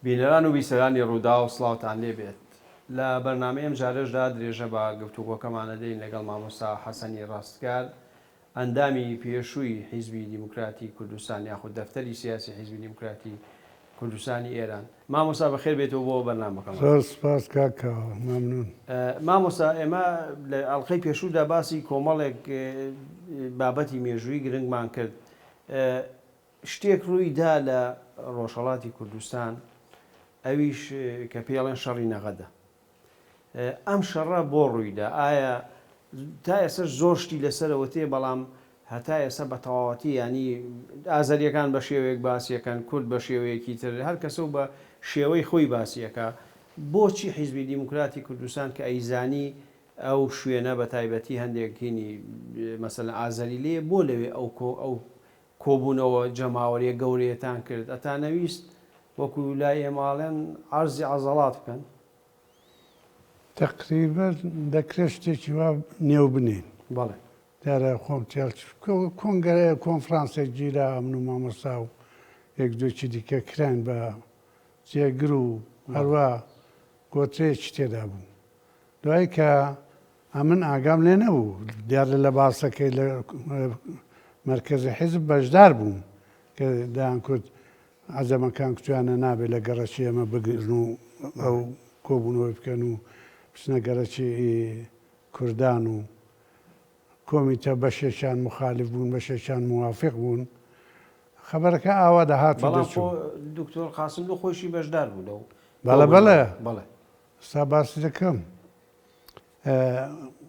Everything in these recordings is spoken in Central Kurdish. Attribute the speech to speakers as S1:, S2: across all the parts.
S1: بینەران و بیسەرانی ڕوودا و سڵاوتان لێ بێت لە بەرنامەیەم جارێژدا درێژە بە گفتوگۆکەمانە دەین لەگەڵ مامۆستا حەسەنی ڕاستگار ئەندامی پێشووی حیزبی دیموکراتی کوردستان یاخود دەفتەری سیاسی حیزبی دیموکراتی کوردستانی ئێران. مامۆستا بەخێر بێتەوە بۆ بەرنامەکەم.
S2: زۆر سپاس کاکەوە، مەمنون.
S1: مامۆستا ئێمە لە ئەڵقەی پێشوودا باسی کۆمەڵێک بابەتی مێژووی گرنگمان کرد. شتێک ڕوویدا لە ڕۆژهەڵاتی کوردستان ئەویش کە پێڵێن شەڕی نەغەدە. ئەم شەڕە بۆ ڕوویدا ئایا تا ئێستا زۆر شتی لەسەرەوە تێ بەڵام هەتا ئێستا بە تەواوەتی ینی ئازاریەکان بە شێوەیەک باسیەکەن، کورد بە شێوەیەکی تر، هەر کەسە بە شێوەی خۆی باسیەکە. بۆچی حیزبی دیموکراتی کوردستان کە ئەیزانی ئەو شوێنە بە تایبەتی هەندێکینی مەسەلەن ئازاری لێ بۆ لەوێ ئەو کۆبوونەوە جەماوەریە گەورەیەتان کرد ئەتانەویست وەکو لای ئێماڵێن عەرزی عەزەڵات بکەن؟
S2: تقریبا دەکرێت شتێکی وا نێو بنین.
S1: بەڵێ
S2: دیارە خۆم کۆنفرانسێک گیرا من و مامۆستا و یەک دوێکی دیکە کراین بە جێگر و هەروە گۆترەیەکی تێدا بوو. دوای کە ئەمن ئاگام لێ نەبوو دیارە لە باسەکەی لە مەرکەزی حیزب بەشدار بووم کە دایان کورد عەزەمەکان کتویانە نابێت لە گەڕەکی ئەمە بگرن و ئەو کۆبوونەوەی بکەن و بچنە گەڕەکی کوردان و کۆمیتە بەشێکیان مخالیف بوون بەشێکیان موافق بوون. خەبەرەکە ئاوا دەهات
S1: دکتۆر قاسم لە خۆشی بەشدار بوو لەو.
S2: بەڵێ
S1: بەڵێ
S2: ستا باسی دەکەم.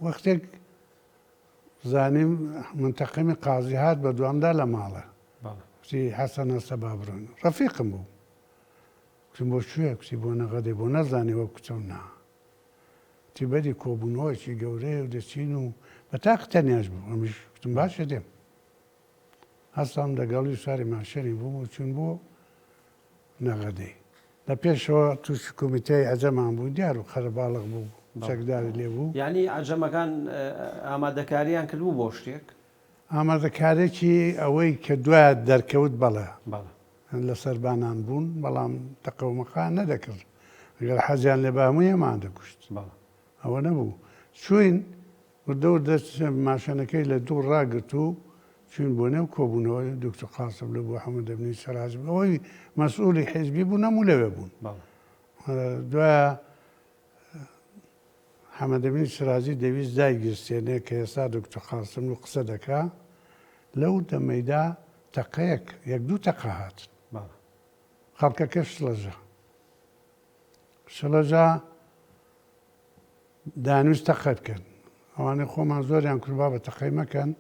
S2: وەختێک زانیم منتەقیمی قازی هات بە دوامدا لە ماڵە کتی حەسەن ئەستە با بڕۆن ڕەفیقم بوو کتم بۆ شوێ کتی بۆ نەغەدەی بۆ نەزانی وە کچەم نا تی بەری کۆبوونەوەیکی گەورەیە و دەچین و بە تاق تەنیاش بوو ئەمیش کتم باشە دێم هەستام لەگەڵی سواری ماشێنی بووم و چون بۆ نەغەدەی لە پێشەوە تووشی کۆمیتەی ئەجەمان بوو دیار و خەرەباڵغ بوو چەکداری لێ بوو.
S1: یعنی ئەجەمەکان ئامادەکاریان کردبوو بۆ شتێک؟
S2: ئامادەکارێکی ئەوەی کە دوایە دەرکەوت بەڵێ لە سەربانان بوون بەڵام تەقەومەخان نەدەکرد ئەگەر حەزیان لێ بەهەمووی ئەمان دەکوشت ئەوە نەبوو. چوین وردەور دەست ماشەنەکەی لە دوو ڕاگرت و چوین بۆ نێو کۆبوونەوەی دکتۆر قاسم لە بۆ حەمەد ئەمینی سەراج ئەوەی مەسئولی حیزبی بوون هەموو لەوێ بوون. دوایە حەمەد ئەمینی سەراجی دەویست دایگیرسێنێ کە ئێستا دکتۆر قاسم و قسە دەکا لەو دەمەیدا تەقەیەک یەک دوو تەقە هاتن خەڵکەکە شڵەجا دانویست تەقە بکەن ئەوانەی خۆمان زۆریان کوردبا بە تەقەی مەکەن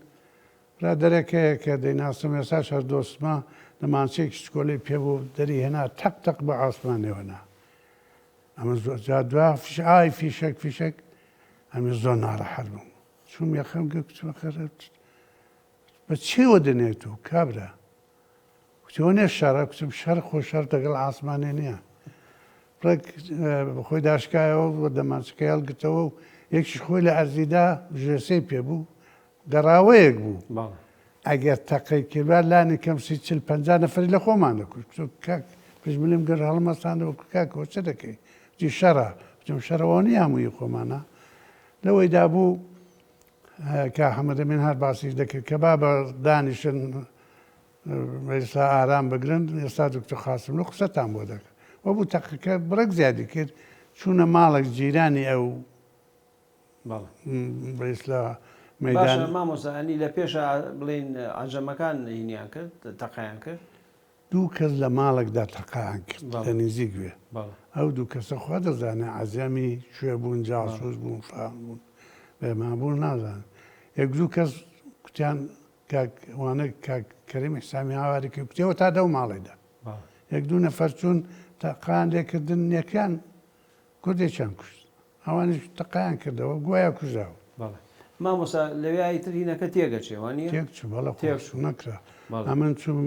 S2: برادەرێکەیە کە دەیناسم ئێستا شەر دۆستمە لە مانچەیەکی سکۆلەی پێبوو دەری هێنا تەق تەق بە ئاسمانێوەنا ئەمە زۆر دوا ئای فیشەک ئەمە زۆر ناڕەحەت بووم چوم یەخەم کچوە خەرت بە چێوە دەنێت و کابرا کتەوە نێ شەڕە کچم شەر خۆ شەر دەگەڵ ئاسمانێ نییە خۆی داشکایەوە بۆ دەماچەکەی هەڵگرتەوە و یەکیش خۆی لە ئەرزیدا ژێسەی پێبوو گەڕاوەیەک بوو ئەگەر تەقەی کردوار لانی کەم 40-50 نەفەری لە خۆمان دەکوت کاک پژملیم گەر هەڵمەستانەوە کاکەوە چ دەکەی جی شەڕە بچم شەرەوە نیە هەمووی خۆمانە لەوەیدا بوو کە حەمەد ئەمین هەر باسی دەکرد کە با بە دانیشن ئێستا ئارام بگرن ئێستا دکتۆر قاسم لە قسەتان بۆ دەکەن وە بوو تەقەکە بڕێک زیادی کرد چوونە ماڵێک جیرانی ئەو بەئیسلا
S1: مەیدان مامۆستا لە پێشە بڵێن ئەنجەمەکان هینیان کرد تەقەیان کرد
S2: دوو کەس لە ماڵێکدا تەقەیان کرد لە نزیک وێ ئەو دوو کەسە خوا دەزانێ عەزەمی شوێ بوون جاسوس بوون فام بوون بێمابوون نازان یەک دوو کەس کوتیان وانە کەریمی حسامی هاواری کرد کوتێەوە تا دەو ماڵێدا یەک دوو نەفەر چوون تەقەیان لێکردن یەکیان کوردێکیان کوشت ئەوانیش تەقەیان کردەوە گوایە کوژاوە.
S1: مامۆستا لەوێ تر هینەکە تێگەچێوانە
S2: تێکچوو بەڵە تێکچوو نەکرا ئەمن چوم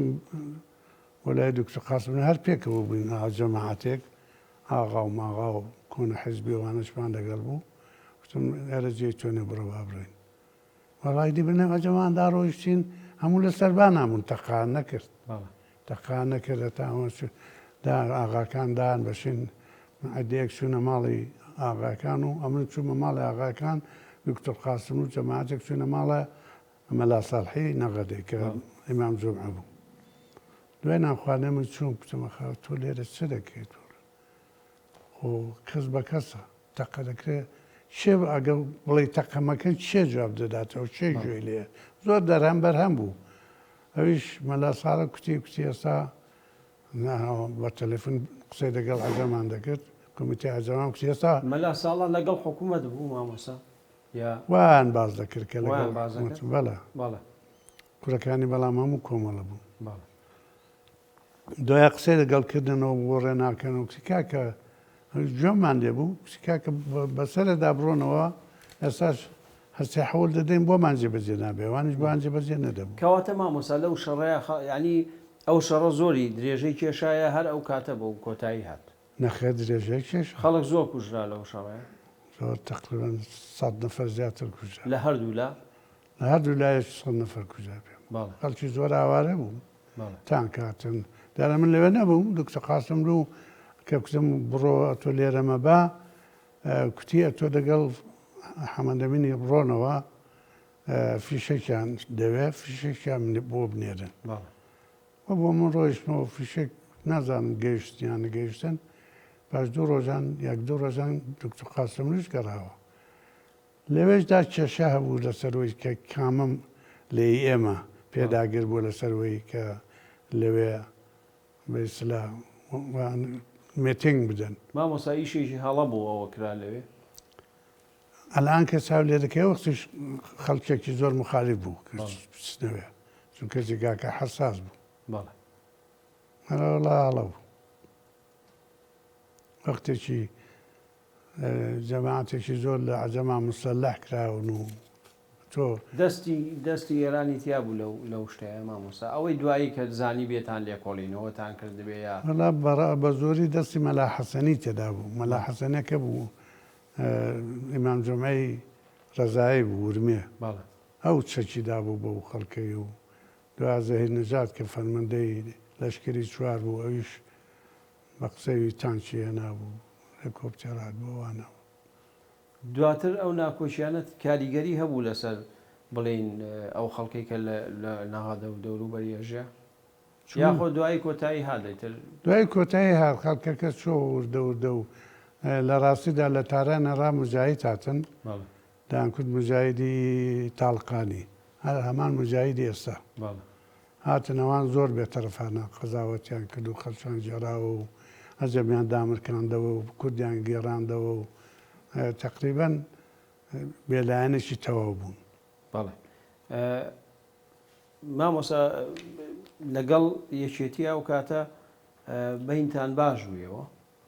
S2: وەلای دکتۆر قاسم هەر پێکەوە بووین جەماعەتێک ئاغا و ماغا و کۆنە حیزبی وانەشمان لەگەڵ بوو وتم ئێرە جێ چۆنێ بڕۆ با بڕۆین وەڵای دیبنێ ئەجەماندا ڕۆیشتین هەموو لە سەربان نامون تەقان نەکرد تەقان نەکردە تا ئاغاکان دان بەشین عدەیەک چوونە ماڵی ئاغاکان و ئەمن چوومە ماڵی ئاغاکان دکتۆر قاسم و جەماعەتێک چوونە ماڵە مەلا ساڵحی نەغەدەی کە ئیمام جومعە بوو. دوای نانخواردنێ من چوون گوتم ئەخا تۆ لێرە چ دەکەیت؟ و کەس بە کەسە تەقە دەکرێت چێ ئەگەر بڵێ تەقەمەکە چێ جواب دەداتەوە چێ گوێی لێ زۆر دەرهەم بەرهەم بوو. ئەویش مەلا ساڵە کوتی ئێستا بە تەلەفۆن قسەی لەگەڵ عەجەمان دەکرد کۆمیتەی عەجەمان کوتی ئێستا
S1: مەلا ساڵە لەگەڵ حکوومەت بوو مامۆستا
S2: وان باز دەکرد کە لەگەڵ بەڵێ
S1: بەڵێ
S2: کوڕەکانی بەڵام هەموو کۆمەڵە بوو.
S1: بەڵێ
S2: دوای قسەی لەگەڵکردنەوە بۆ ڕێناکەنەوە کسی کاکە گوێمان لێ بوو کسی کاکە بەسەرەدا بڕۆنەوە ئێستاش هەستی حەوڵ دەدەین بۆمان جێبەجێ نابێ وانش بۆیان جێبەجێ نەدەبوو.
S1: کەواتە مامۆستا لەو شەڕەیە ینی ئەو شەڕە زۆری درێژەی کێشایە هەر ئەو کاتە بەو کۆتایی هات
S2: نەخێت درێژەی کێش
S1: خەڵک زۆر کوژرا لەو شەڕەیە
S2: زۆر تقریبان 100 نەفەر زیاتر کوژرا
S1: لە هەردوو لە
S2: هەردوو لایەش 100 نەفەر کوژرا پێ خەڵکی زۆر ئاوارە بوو تان کاتن دارە من لەوێ نەبووم دکتۆر قاسم ڕوو کە کوتم بڕۆ ئەتۆ لێرەمە با کوتی ئەتۆ دەگەڵ حەمەدەمینی بڕۆنەوە فیشێکیان دەوێت فیشێکیان بۆ بنێرن بۆ من ڕۆیشتمەوە فیشێک نازانم گەیشتیان نەگەیشتن پاش دوو ڕۆژان یەک دوو ڕۆژان دکتۆر قاسمش گەڕاوە لەوێشدا کێشە هەبوو لەسەرەوەی کە کامم لێ ئێمە پێداگر بوو لەسەرەوەی کە لەوێ بەیسلا مێتنگ بدەن
S1: مامۆستا ئیشێکی هەڵە بوو ئەوە کرا لەوێ
S2: ئەلان کە چاو لێ دەکەی وەختیش خەڵکێکی زۆر مخالیف بوو بچنەوێ چون کەسی گاکە حەساس بوو
S1: بەڵێ
S2: هەڵە هەڵە بوو وەختێکی جەماعەتێکی زۆر لە عەجەما مستەلەح کراون و تۆ
S1: دەستی ئێرانی تیا بوو لەو شتەیە مامۆستا ئەوەی دوایی کە زانی بێتان لێکۆڵینەوەتان کردبێ یا
S2: وەڵا بە زۆری دەستی مەلا حەسەنی تێدا بوو مەلا حەسەنەکە بوو ئیمام جومعەی ڕەزایی بوو ورمێ ئەو چەکیدا بوو بەو خەڵکەی و دوای زەهیر نەجات کە فەرمەندەی لەشکری چوار بوو ئەویش بە قسەوی تانکی هێنا بوو هێلیکۆپتێرات بۆوانەوە
S1: دواتر ئەو ناکۆچیانەت کاریگەری هەبوو لەسەر بڵین ئەو خەڵکی کە لە نەهادە و دەوروبەری ئەژێ یاخۆ دوای کۆتایی هادەیتر
S2: دوای کۆتایی هات خەڵکەکە چۆ وردە و لە ڕاستیدا لە تارانە ڕا مجاهید هاتن دانکوت مجاهیدی تاڵقانی هەر هەمان مجاهیدی ئێستا هاتنەوان زۆر بێتەرەفانە قەزاوەتیان کرد و خەڵکیان جێراوە و ئەجەمیان دامرکاندەوە و کوردیان گێڕاندەوە و تقریبان بێلایەنێکی تەواو بوون.
S1: بەڵێ مامۆستا لەگەڵ یەکێتی ئەو کاتە بەینتان باش بوویەوە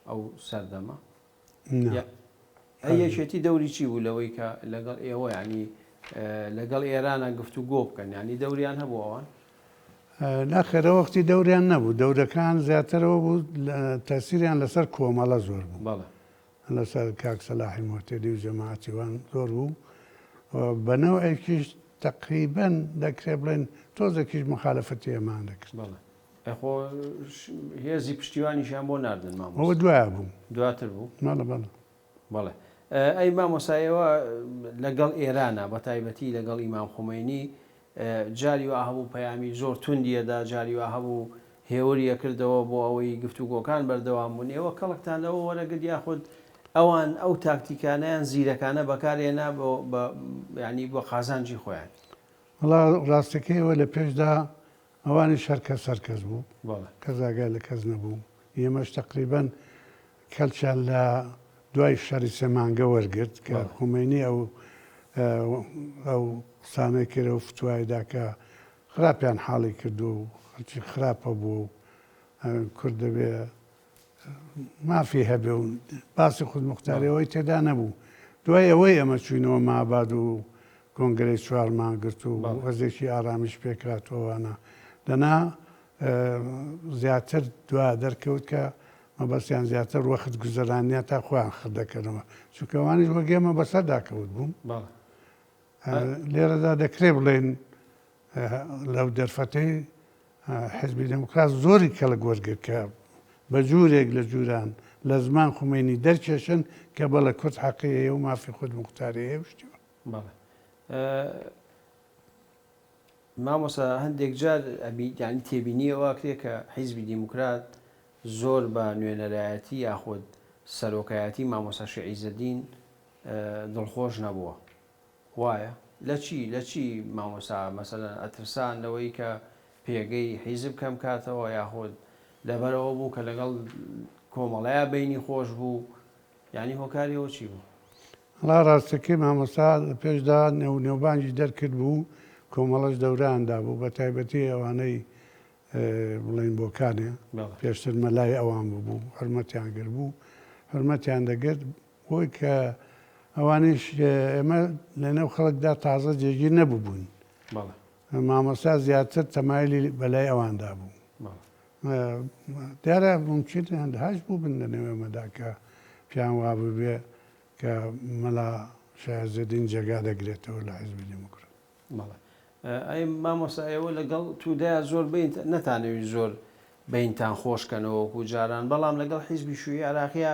S1: ئەو سەردەمە ئەی یەکێتی دەوری چی بوو لەوەی کە لەگەڵ ئێوە ینی لەگەڵ ئێرانە گفتوگۆ بکەن ینی دەوریان هەبوو ئەوان
S2: ناخێرە وەختی دەوریان نەبوو دەورەکان زیاترەوە بوو تەسیریان لەسەر کۆمەڵە زۆر بوو
S1: بەڵێ
S2: لەسەر کاک سەلاحی مۆتێدی و جەماعەتی وان زۆر بوو بەنەوەیەکیش تەقریبەن دەکرێت بڵێن تۆزێکیش مخالەفەتی ئێمان دەکرد
S1: ئەخۆ هێزی پشتیوانیشیان بۆ ناردن مامۆستا
S2: ئەوە دوایە بوو
S1: دواتر بوو
S2: بەڵێ
S1: ئەی مامۆسایەوە لەگەڵ ئێرانە بە تایبەتی لەگەڵ ئیمام خومەینی جاری وا هەبوو پەیامی زۆر توندیەدا جاری وا هەبوو هێوریە کردەوە بۆ ئەوەی گفتوگۆکان بەردەوام بوون ئێوە کەڵکتانەوە وەرەگرت یاخود ئەوان ئەو تاکتیکانیان زیرەکانە بەکارێنا ینی بۆ قازانجی خۆیان
S2: وڵا ڕاستەکەیەوە لە پێشدا ئەوانی شەرکە سەرکەس بوو کە زاگای لە کەس نەبوو ئێمەش تقریبان کەلچیان لە دوای شەڕی سێمانگە وەرگرت کە خومەینی ئەو قسانەی کرد و فتوایدا کە خراپیان حاڵی کرد و خەڵکی خراپە بوو کورد دەبێ مافی هەبێ و باسی خود مختاریەوەی تێدا نەبوو دوای ئەوەی ئەمە چوینەوە ماباد و کۆنگرەی چوارمان گرت و وەزێکی ئارامیش پێکراتەوەوانە دەنا زیاتر دوا دەرکەوت کە مەبەستیان زیاتر وەخت گوزەرانیە تا خۆیان خردەکەنەوە چونکەوانیش وەگەمە بەسەر داکەوت بووم لێرەدا دەکرێت بڵێن لەو دەرفەتەی حزبی دموکرات زۆری کەڵک وەرگرت کە بە جوورێک لە جووران لە زمان خومێنی دەرکێشن کە بەڵە کورد حەقیەیە و مافی خود مختارەیە شتیوە.
S1: بەڵێ مامۆسا هەندێک جار ینی تێبینیەوە کرێ کە حیزبی دیموکرات زۆر بە نوێنەرایەتی یاخود سەرۆکایەتی مامۆسا شیعیزەدین دڵخۆش نەبووە وایە لە چی مامۆسا مەسەلەن ئەترسان لەوەی کە پێگەی حیزب کەم کاتەوە یاخود لەبەرەوە بوو کە لەگەڵ کۆمەڵایە بینی خۆش بوو ینی هۆکاریەوە چی بوو؟
S2: ڵا ڕاستەکەی مامۆستا پێشدا نێوبانجی دەرکرد بوو کۆمەڵەش دەوراندا بوو بە تایبەتی ئەوانەی بڵین بۆکانێ پێشتر مەلای ئەوان بوو حرمەتیان گر بوو حرمەتیان دەگرت بۆی کە ئەوانش ئێمە لەنێو خەڵکدا تازە جێگیر نەبوو بوون مامۆستا زیاتر تەمایلی بەلای ئەواندا بوو دیارە ممکن هەندهاش بوو بن لەنێو ئێمەدا کە پیان وابوو بێ کە مەلا شایەزەدین جێگا دەگرێتەوە لە حیزبی دیموکرات.
S1: ئەی مامۆستا ئێوە لەگەڵ توودایە زۆر نەتانەوی زۆر بینتان خۆشکەنەوە وەکو جاران بەڵام لەگەڵ حیزبی شووی عراقیە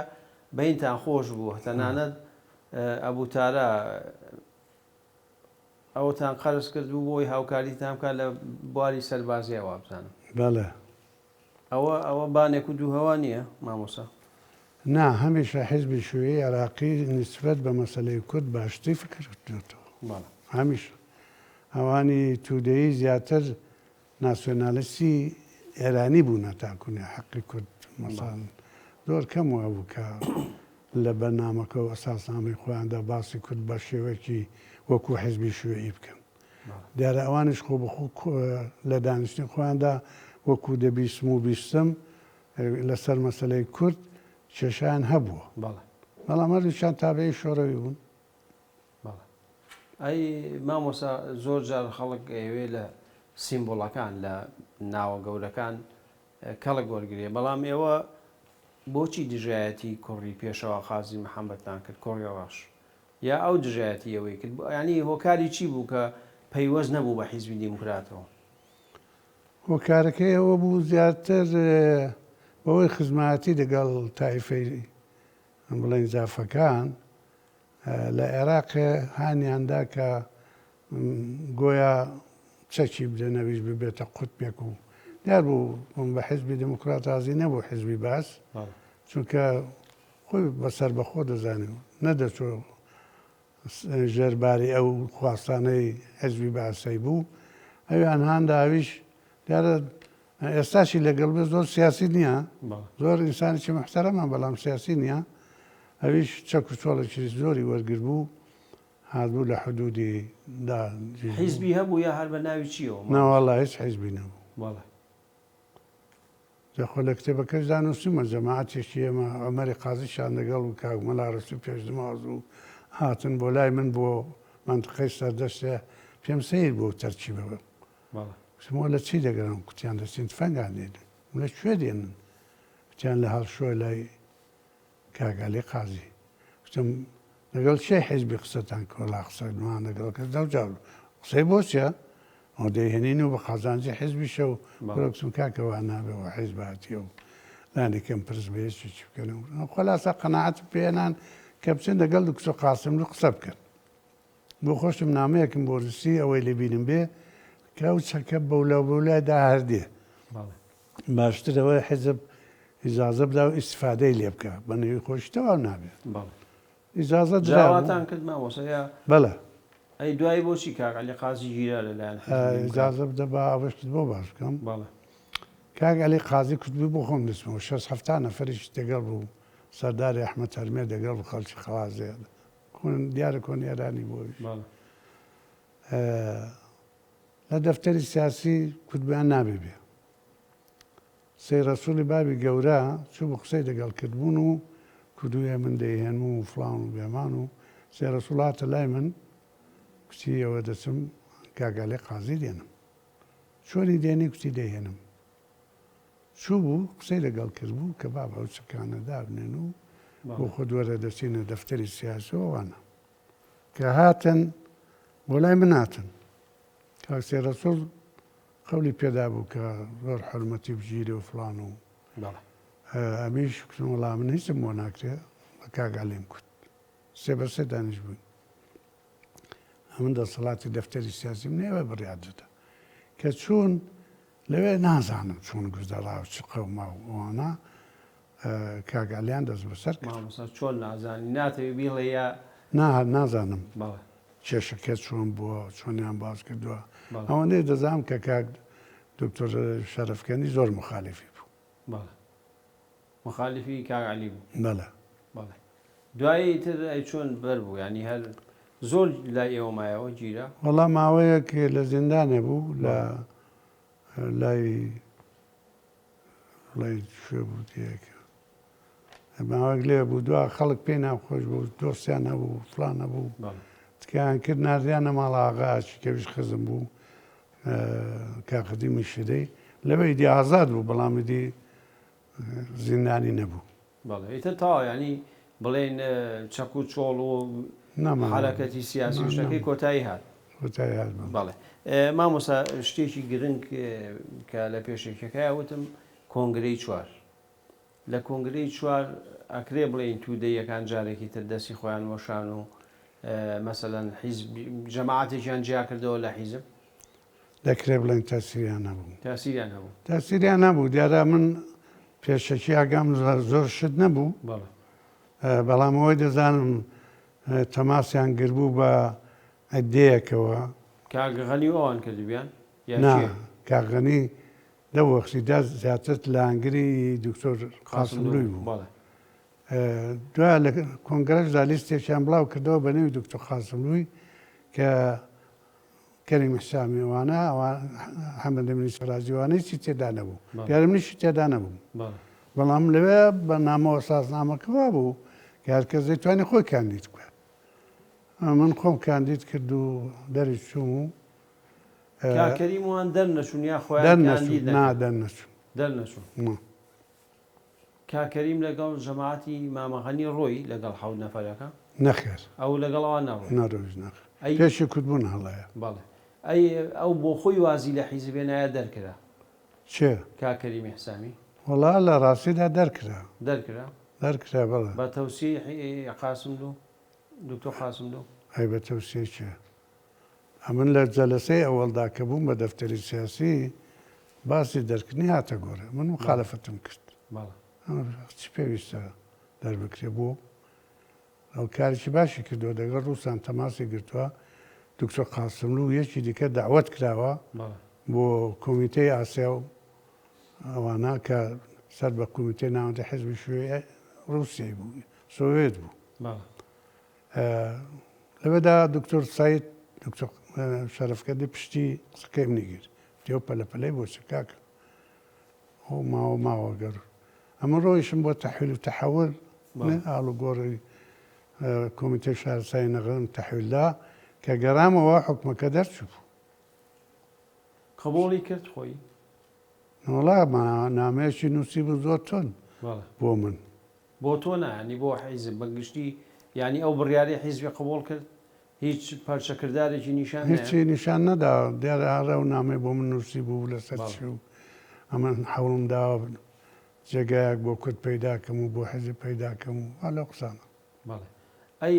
S1: بینتان خۆش بوو تەنانەت ئەبوتارە ئەوتان قەرز کرد بوو بۆی هاوکاریتان بکات لە بواری سەربازیەوە بزانم.
S2: بەڵێ
S1: ئەوە بانێک و دووهەوە نییە مامۆسا؟
S2: نا هەمیشە حیزبی شووی عراقی نسبەت بە مەسەلەی کورد باشتری فکر کردوێتەوە هەمیشە ئەوانی تودەیی زیاتر ناسیۆنالیستی ئێرانی بوو نەتاکوونێ حەقی کورد مەسان زۆر کەم وە بوو کە لە بەرنامەکە و ئەساسنامەی خۆیاندا باسی کورد بە شێوەیەکی وەکو حیزبی شوێیی بکەن دیارە ئەوانش خۆ بەخۆ لە دانیشتنی خۆیاندا وەکو دەبیستم و بیستم لەسەر مەسەلەی کورد کێشیان هەبووە بەڵام هەردووچیان تابعی شۆڕەوی بوون.
S1: ئەی مامۆسا زۆر جار خەڵک ئەوێ لە سیمبۆڵەکان لە ناوە گەورەکان کەڵک وەرگێ بەڵام ئێوە بۆچی دژایەتی کوڕی پێشەوە خازی محەممەدتان کرد کۆڕیەوەش یا ئەو دژایەتی ئەوەی کرد ینی هۆکاری چی بوو کە پەیوەست نەبوو بە حیزبی دیموکراتەوە؟
S2: هۆکارەکەی ئەوە بوو زیاتر بەوەی خزمەتی لەگەڵ تایفەی بڵێن زافەکان لە عێراق هانیاندا کە گۆیا چەکی بدەنەویش ببێتە قوتبێک و دیار بوو بە حیزبی دیموکرات رازی نەبوو حیزبی باس چونکە خۆی بەسەر بەخۆ دەزانێت نەدەچۆ ژێرباری ئەو خواستانەی حیزبی باسەی بوو ئەویان هانداویش دیارە ئێستاشی لەگەڵ بێ زۆر سیاسی نییە زۆر ئینسانێکی محتەرەمە بەڵام سیاسی نییە ئەویش چەک و چۆڵێکی زۆری وەرگر بوو هاتبوو لە حدودی
S1: حیزبی هەبوو یا هەر بە ناوی چیەوە؟
S2: ناوەڵا هیچ حیزبی نەبوو دەخۆ لە کتێبەکەش دانووسیمە جەماعەتێکی ئێمە عومەری قازیشان لەگەڵ و کاک مەلا ڕەسوو پێشنماز و هاتن بۆ لای من بۆ منتقەی سەردەستە پێم سەیر بۆ تەرکیبەوە وتمەوە لە چی دەگەڕم کوتیان دەچین تفەنگان دێن لە کوێ دێنن کوتیان لە هەڵشۆی لای کاگالی قازی وتم لەگەڵ چێ حیزبی قسەتان کۆلا قسەمان لەگەڵ کەس دەوجاو قسەی بۆ چیە؟ ئەو دەیهێنین و بە خازانجی حیزبیشە و بڕکسم کاکەوە نابێەوە حیزباتیە و لانێکم پرس بێ چی بکەنەوە خۆلاسە قەناعەت پێێنان کە بچن لەگەڵ کچ و قاسم و قسە بکەن بۆ خۆشم نامەیەکم بۆ رووسی ئەوەی لێ بینم بێ کە ئەو چەکە بەولایدا هەردێ باشترەوەی حیزب ئیجازە بدا و ئیسفادەی لێ بکە بە نێوی خۆشتەوە نابێت ئیجازە
S1: جاواتان کرد مامۆسەیە
S2: بەڵێ
S1: ئەی دوای بۆچی کاگەلی قازی گیرە لەلایەن
S2: ئیجازە بدە بە ئەوەشت بۆ باش بکەم کاگەلی قازی کوردبی بۆ خۆم دەستمەوە 6 نەفەریش دەگەڵ بوو سەرداری ئەحمەد هەرمێ دەگەڵ بوو خەڵکی خەوازێ دیارە کۆن ئێرانی بۆی لە دەفتەری سیاسی کوردبیان نابێ بێ سەی ڕەسوولی بابی گەورە چوو بە قسەی لەگەڵ کردبوون و کوردویە من دەیهێنم و فڵان و بێمان و سێ ڕەسوولاتە لای من کوتی ئەوە دەچم کاگالی قازی دێنم چۆنی دێنی کوتی دەیهێنم چوو بوو قسەی لەگەڵ کردبوو کە بابە ئەو چکانە دابنێن و بۆ خۆ دووەرە دەچینە دەفتەری سیاسەوەوانە کە هاتن بۆ لای من هاتن کاک سێ ڕەسوول قەولی پێدا بوو کە زۆر حرمەتی بژیرێ و فڵان و ئەمیش وڵام من هیچم بۆ ناکرێ بە کاگالێم کورد سێ بەسێ دانیش بووین ئەمن دەسەڵاتی دەفتەری سیاسیم نێوە بڕیادەدا کە چوون لەوێ نازانم چۆن گوزەڕاو چ قەوما و ئەوانە کاگالیان دەست بەسەر کرد
S1: چۆن نازانی ناتەوێت بیڵێ یا
S2: نازانم
S1: بەڵێ
S2: کێشەکە چۆن بووە چۆنیان باز کردووە ئەوەندەی دەزانم کە کاک دکتۆر شەرەفکەنی زۆر مخالیفی بوو
S1: بەڵێ مخالیفی کاگالی بوو
S2: بەڵێ
S1: بەڵێ دوایی تر ئەی چۆن بەر بوو ینی هەر زۆر لای ئێوە مایەوە گیرە
S2: وەڵام ماوەیەک لە زیندانێ بوو لە لای شوێ بوو دیەکە ماوەیەک لێ بوو دو خەڵک پێی ناخۆش بوو دۆستیان هەبوو فڵان هەبوو تکیان کرد نردیانە ماڵە ئاغاچ کەویش خزم بوو کاخدی میشدەی لەوەی دی ئازاد بوو بەڵامی دی زیندانی نەبوو
S1: بەڵێ ئیتر تاوا ینی بڵێن چەک و چۆڵ و حرەکەتی سیاسی شتەکەی کۆتایی هات بەڵێ مامۆستا شتێکی گرنگ کە لە پێشێکەکەی وتم کۆنگرەی چوار لە کۆنگرەی چوار ئەکرێ بڵێن تودەیەکان جارێکی تر دەستی خۆیان وەشان و مەسەلەن جەماعەتێکیان جیا کردەوە لە حیزب
S2: دەکرێ بڵێن تاسیریان نەبوو
S1: تاسیریان
S2: نەبوو دیارە من پێشەکی ئاگام زۆر شت نەبوو بەڵام ئەوەی دەزانم تەماسیان گربوو بە ئەدەیەکەوە
S1: کاگەغەنی ئەوان کردبیان
S2: کاغەنی دەوەخشیدا زیاتر لە ئەنگری دکتۆر قاسملووی بوو دوای لە کۆنگرەشدا لیستێکیان بڵاو کردەوە بە نێوی دکتۆر قاسملووی کە کەریم حسامیوانە حەمەد ئەمینی سەراجیوانەی چی تێدا نەبوو دیارە منیشی تێدا نەبوو بەڵام لەوێ بە نامەوە سازنامەکەوا بوو کە هەرکەس دەیتوانێت خۆی کاندید بکات من خۆم کاندید کرد و دەری چوم و
S1: کاکەریموان دەرنەچوون یا خۆیان
S2: دەرنەچوون
S1: کاکەریم لەگەڵ جەماعەتی مامەغەنی ڕۆی لەگەڵ حەوت نەفەرەکە
S2: نەخێر
S1: ئەو لەگەڵەوە
S2: نەڕۆژ پێشی کوردبوون هەڵەیە
S1: بەڵێ ئەو بۆ خۆی وازی لە حیزبێ نایە دەرکرا
S2: چێ
S1: کاکەریمی حسامی
S2: وەڵا لە ڕاستیدا دەرکرا بەڵێ
S1: بە تەوسی قاسملوو دکتۆر قاسملوو
S2: ئەی بە تەوسیە چێ ئەمن لە جەلسەی ئەوەڵدا کە بووم بە دەفتەری سیاسی باسی دەرکردنی هاتە گۆرە من مخالەفەتم کرد چی پێویستە دەربکرێ بوو ئەو کارێکی باشی کردووە دەگەڵ ڕووسان تەماسی گرتووە دکتۆر قاسملوو یەکی دیکە داوەت کراوە بۆ کۆمیتەی ئاسیا و ئەوانە کە سەر بە کۆمیتەی ناوەندی حیزبی شوێ ڕووسیای بوو سۆڤێت بوو لەوێدا دکتۆر سعید دکتۆر شەرەفکەندی پشتی قسەکەی منی گرت تێو پەلەپەلەی بۆ چکاکە ئەو ماوە گەڕ ئەمە ڕۆیشم بۆ تەحویل و تەحەول ئاڵوگۆڕی کۆمیتەی شارەسایی نەغەن تەحویلدا کە گەڕامەوە حکومەکە دەرچوو
S1: قبوڵی کرد خۆی
S2: وەڵا نامەیەکی نووسی بوو زۆر تۆن بۆ من
S1: بۆ تۆ نانی بۆ حیزب بەگشتی ینی ئەو بڕیاری حیزبی قبول کرد هیچ پەرچەکردارێکی نیشان
S2: هیچی نیشان نەدا دیارە ئارە و نامەی بۆ من نووسی بوو لەسەر چی و ئەمە حەوڵم داوە جێگایەک بۆ کورد پەیداکەم و بۆ حیزب پەیداکەم و هەلە قسانە
S1: بەڵێ ئەی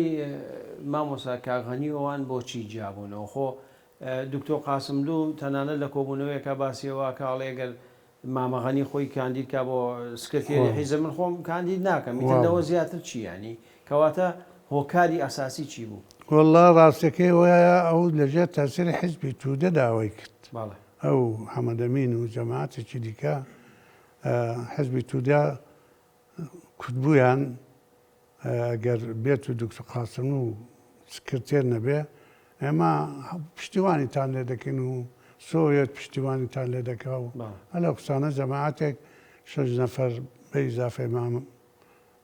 S1: مامۆستا کاغەنی ئەوان بۆچی جیابوونەوە خۆ دکتۆر قاسملوو تەنانەت لە کۆبوونەوەیەکە باسیەوە کاڵێ ئەگەر مامەغەنی خۆی کاندید کا بۆ سکرتێری حیزب من خۆم کاندید ناکەم ئیترەوە زیاتر چی ینی کەواتە هۆکاری ئاساسی چی بوو
S2: وەڵا ڕاستەکەی وایە ئەو لەژێر تاسیری حیزبی توودە داوای کرد ئەو حەمەدەمین و جەماعەتێکی دیکە حیزبی توودە کوردبوویان ئەگەر بێت و دکتۆر قاسملوو سکرتێر نەبێ ئێمە پشتیوانیتان لێ دەکەین و سۆویەت پشتیوانیتان لێ دەکا و هەلە قسانە جەماعەتێک 6 نەفەر بە ئیزافەی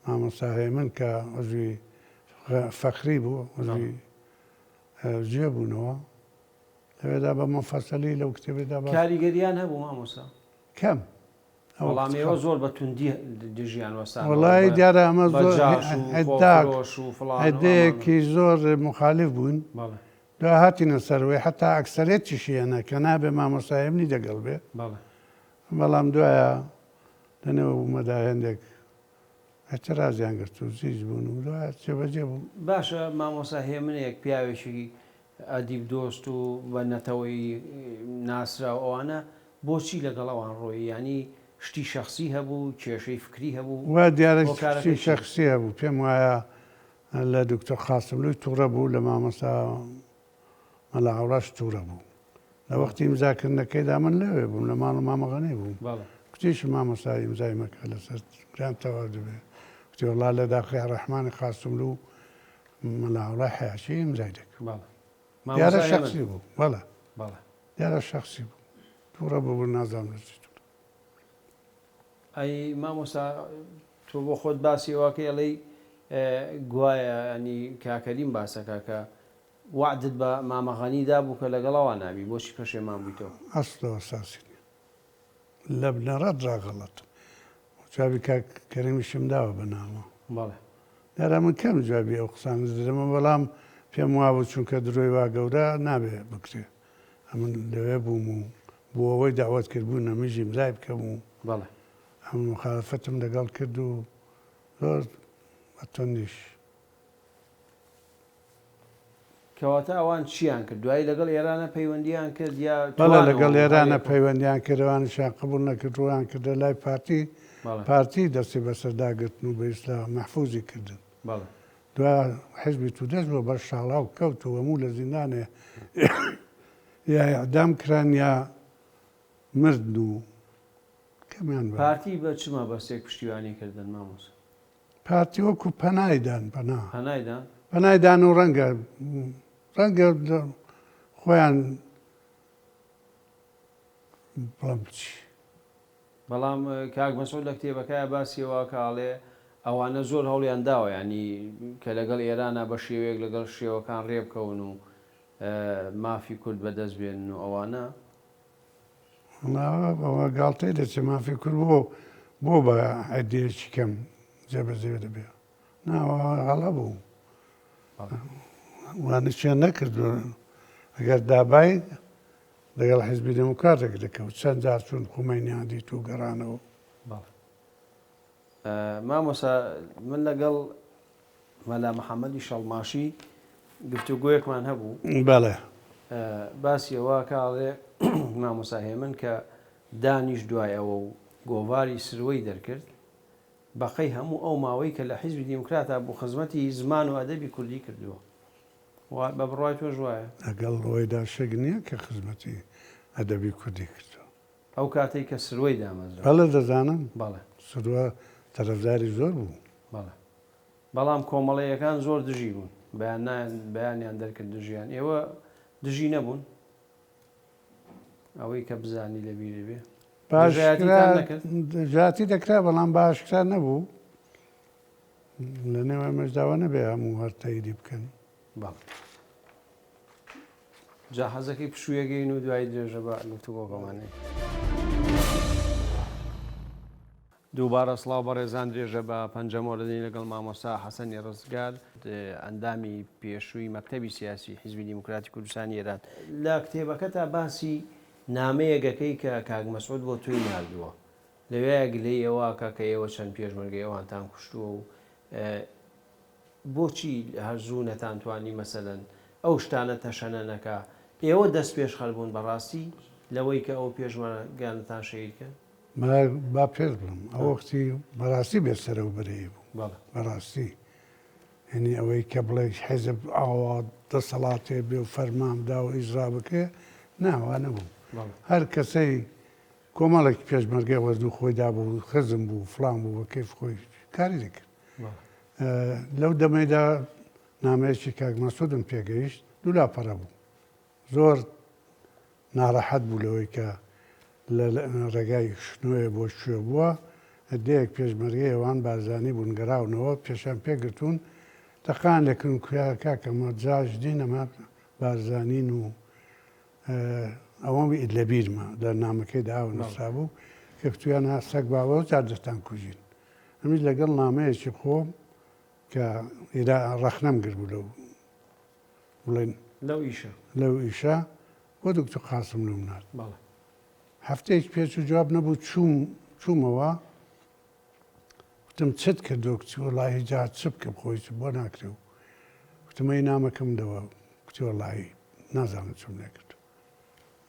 S2: مامۆستا هەیە من کە عەزوی فەخری بوو عەزوی جێ بوونەوە لەوێدا بە مەفەسەلی لەو کتێبێدا
S1: کاریگەریان هەبوو مامۆستا
S2: کەم
S1: وەڵامیەوە زۆر بە توندی دژیان وەستان
S2: وەڵای دیارە ئەمە زۆر هەدەیەکی زۆر مخالیف بوون دو هاتینە سەروێ حتا ئەکسەرێتیشیانە کە نابێ مامۆستایمنی دەگەڵ بێ بەڵام دوایە لەنێوە بوومەدا هێندێک اعتراضیان کرد و زیج بوون و دوای جێبەجێ بوو.
S1: باشە مامۆستا هێمنەیەک پیاوێکی ئەدیب دۆست و بە نەتەوەی ناسرا و ئەوانە بۆچی لەگەڵ ئەوان ڕۆی ینی شتی شخصی هەبوو کێشەی فکری هەبوو
S2: وا دیارەی شخصی هەبوو پێم وایە لە دکتۆر خاسملووی تووڕە بوو لە مامۆستا مەلا هەوراش تووڕە بوو لە وەختی ئیمزاکردنەکەیدا من لەوێ بووم لە ماڵ مامەغەنەی بووم کچیش مامۆستای ئیمزای مەکە لەسەر گران تەواو دەبێ کتی وەڵا لە داخلی ڕەحمانی خاسملوو مەلا هەورا حیاشی ئیمزای دەکرد دیارە شخصی بوو بەڵێ دیارە شخصی بوو تووڕە بوو نازانم لە چی تووڕە.
S1: ئەی مامۆستا تۆ بۆ خۆت باسی ئەوەکە ئەڵەی گوایە ئەنی کاکەریم باسەکە کە وعدت بە مامەغەنیدا بوو کە لەگەڵەوە نابی بۆچی پەشێمان بوویتەوە
S2: ئەسڵەوە ساسی لە بنەڕەت ڕاگەڵەت جوابی کاکەریمیشم داوە بەنامە
S1: بەڵێ
S2: دارا من کەم جوابی ئەو قسان دەمە بەڵام پێم وابوو چونکە درۆی وا گەورە نابێ بکرێ ئەمن لەوێ بووم و بۆ ئەوەی داوت کردبوو نەمیژی مزای بکەم و
S1: بەڵێ
S2: ئەم مخالەفەتم لەگەڵ کرد و زۆر بەتەندیش
S1: کەواتە ئەوان چیان کرد دوایی لەگەڵ ئێرانە پەیوەندیان کرد یا
S2: بەڵێ لەگەڵ ئێرانە پەیوەندیان کردوانیشان قبول نەکردویان کردە لای پارتی دەستی بەسەرداگرتن و بە ئیسلا مەحفوظی کردن دوا حزبی تو دەست بۆ بەر شاڵاو کەوت و هەموو لە زیندانێ یا ئەعدام کران یا مرد و کەمیان
S1: پارتی بە چما بەستێک پشتیوانی کردن مامۆس
S2: پارتی وەکو پەنایدان
S1: پەنایدان
S2: و ڕەنگە خۆیان بڵام بچی
S1: بەڵام کاک مەسعود لە کتێبەکەیە باسیەوە کاڵێ ئەوانە زۆر هەوڵیان داوە ینی کە لەگەڵ ئێرانە بە شێوەیەک لەگەڵ شێوەکان ڕێبکەون و مافی کورد بەدەست بێنن و ئەوانە
S2: ئەوە گاڵتەی دەچێت مافی کورد بۆ بە عەدیەکی کەم جێبەجێ دەبێ ناوە هەڵە بوو وانشیان نەکردو ئەگەر دابای لەگەڵ حیزبی دموکراتێک دەکەوت چەند جار چون خومینیان دیت و گەڕانەوە.
S1: مامۆستا من لەگەڵ مەلا محەممەدی شەڵماشی گفتوگویەکمان هەبوو
S2: بەڵێ
S1: باسی ئەوە کاڵێ مامۆستا هێمن کە دانیش دوایەوە و گۆڤاری سروەی دەرکرد بەقەی هەموو ئەو ماوەی کە لە حیزبی دیموکراتە بۆ خزمەتی زمان و ئەدەبی کوردی کردووە بە بڕای تۆ ژوایە
S2: لەگەڵ ڕۆیدا شەک نییە کە خزمەتی ئەدەبی کوردی کردووە
S1: ئەو کاتێک کە سروەی دامەزرا
S2: بەڵێ دەزانم
S1: بەڵێ
S2: سروە تەرەفداری زۆر بوو
S1: بەڵام کۆمەڵەیەکان زۆر دژی بوون بەیانیان دەرکرد دژیان ئێوە دژی نەبوون ئەوەی کە بزانی لەبیرێ بێ
S2: ژاتی دەکرا بەڵام باشکرا نەبوو لە نێوە مەژداوە نەبێ هەموو هەر تاییدی بکەن
S1: جا حەزەکەی پشوویەگەین و دوای درێژە بە گفتوگۆکەمانێ دووبارە سڵاو بە ڕێزان درێژە بە پەنجەمۆرەدەی لەگەڵ مامۆستا حەسەنی ڕزگار ئەندامی پێشووی مەکتەبی سیاسی حیزبی دیموکراتی کوردستانی ئێران لە کتێبەکەتا باسی نامەیەکەکەی کە کاک مەسعود بۆ توی ناردووە لەوەیە گلەی ئێوە کە ئێوە چەند پێشمەرگەی ئەوانتان کوشتووە و بۆچی هەرزوو نەتانتوانی مەسەلەن ئەو شتانە تەشەنەنەکە ئێوە دەست پێش خەڵبوون بەڕاستی لەوەی کە ئەو پێشمەرگانتان شەیدکە
S2: با پێش بڵم ئەو وەختی بەڕاستی بێسەرە و بەرەیە بوو بەڕاستی هێنی ئەوەی کە بڵێ حیزب ئاوا دەسەڵاتێ بێ و فەرماندا و ئیجرا بکێ ناوانە بوو هەر کەسەی کۆمەڵێکی پێشمەرگەی وەزن خۆی دابوو خزم بوو فڵان بوو بە کەیف خۆی کاری دەکرد لەو دەمەیدا نامەیەکی کاک مەسعودم پێگەیشت دوو لاپەڕە بوو زۆر ناڕەحەت بوو لەوەی کە لە ڕێگای شنوۆیە بۆ شوێ بووە هەدەیەک پێشمەرگەی ئەوان بارزانانی بوون گەڕاونەوە پێشان پێگرتوون تەقان لەکردن کاکەمە جاش دین ئەمە بارزانین و ئەوەی لە بیرمە لە نامەکەی داوە نەسا بوو کە فتویان سەگ باوە جار دەستان کوژین ئەمیش لەگەڵ نامەیەکی خۆم کە ئێرا ڕەخنەم گرت بوو لەو بڵێن لەو ئیشە بۆ دکتۆر قاسم لەو نارد هەفتەیەک پێچ و جواب نەبوو چوومەوە وتم چت کردو کچی وەڵاهی جا چ بکەم خۆی بۆ ناکرێ و وتمەی نامەکەم دەوە کچی وەڵاهی نازانم چم نەکرد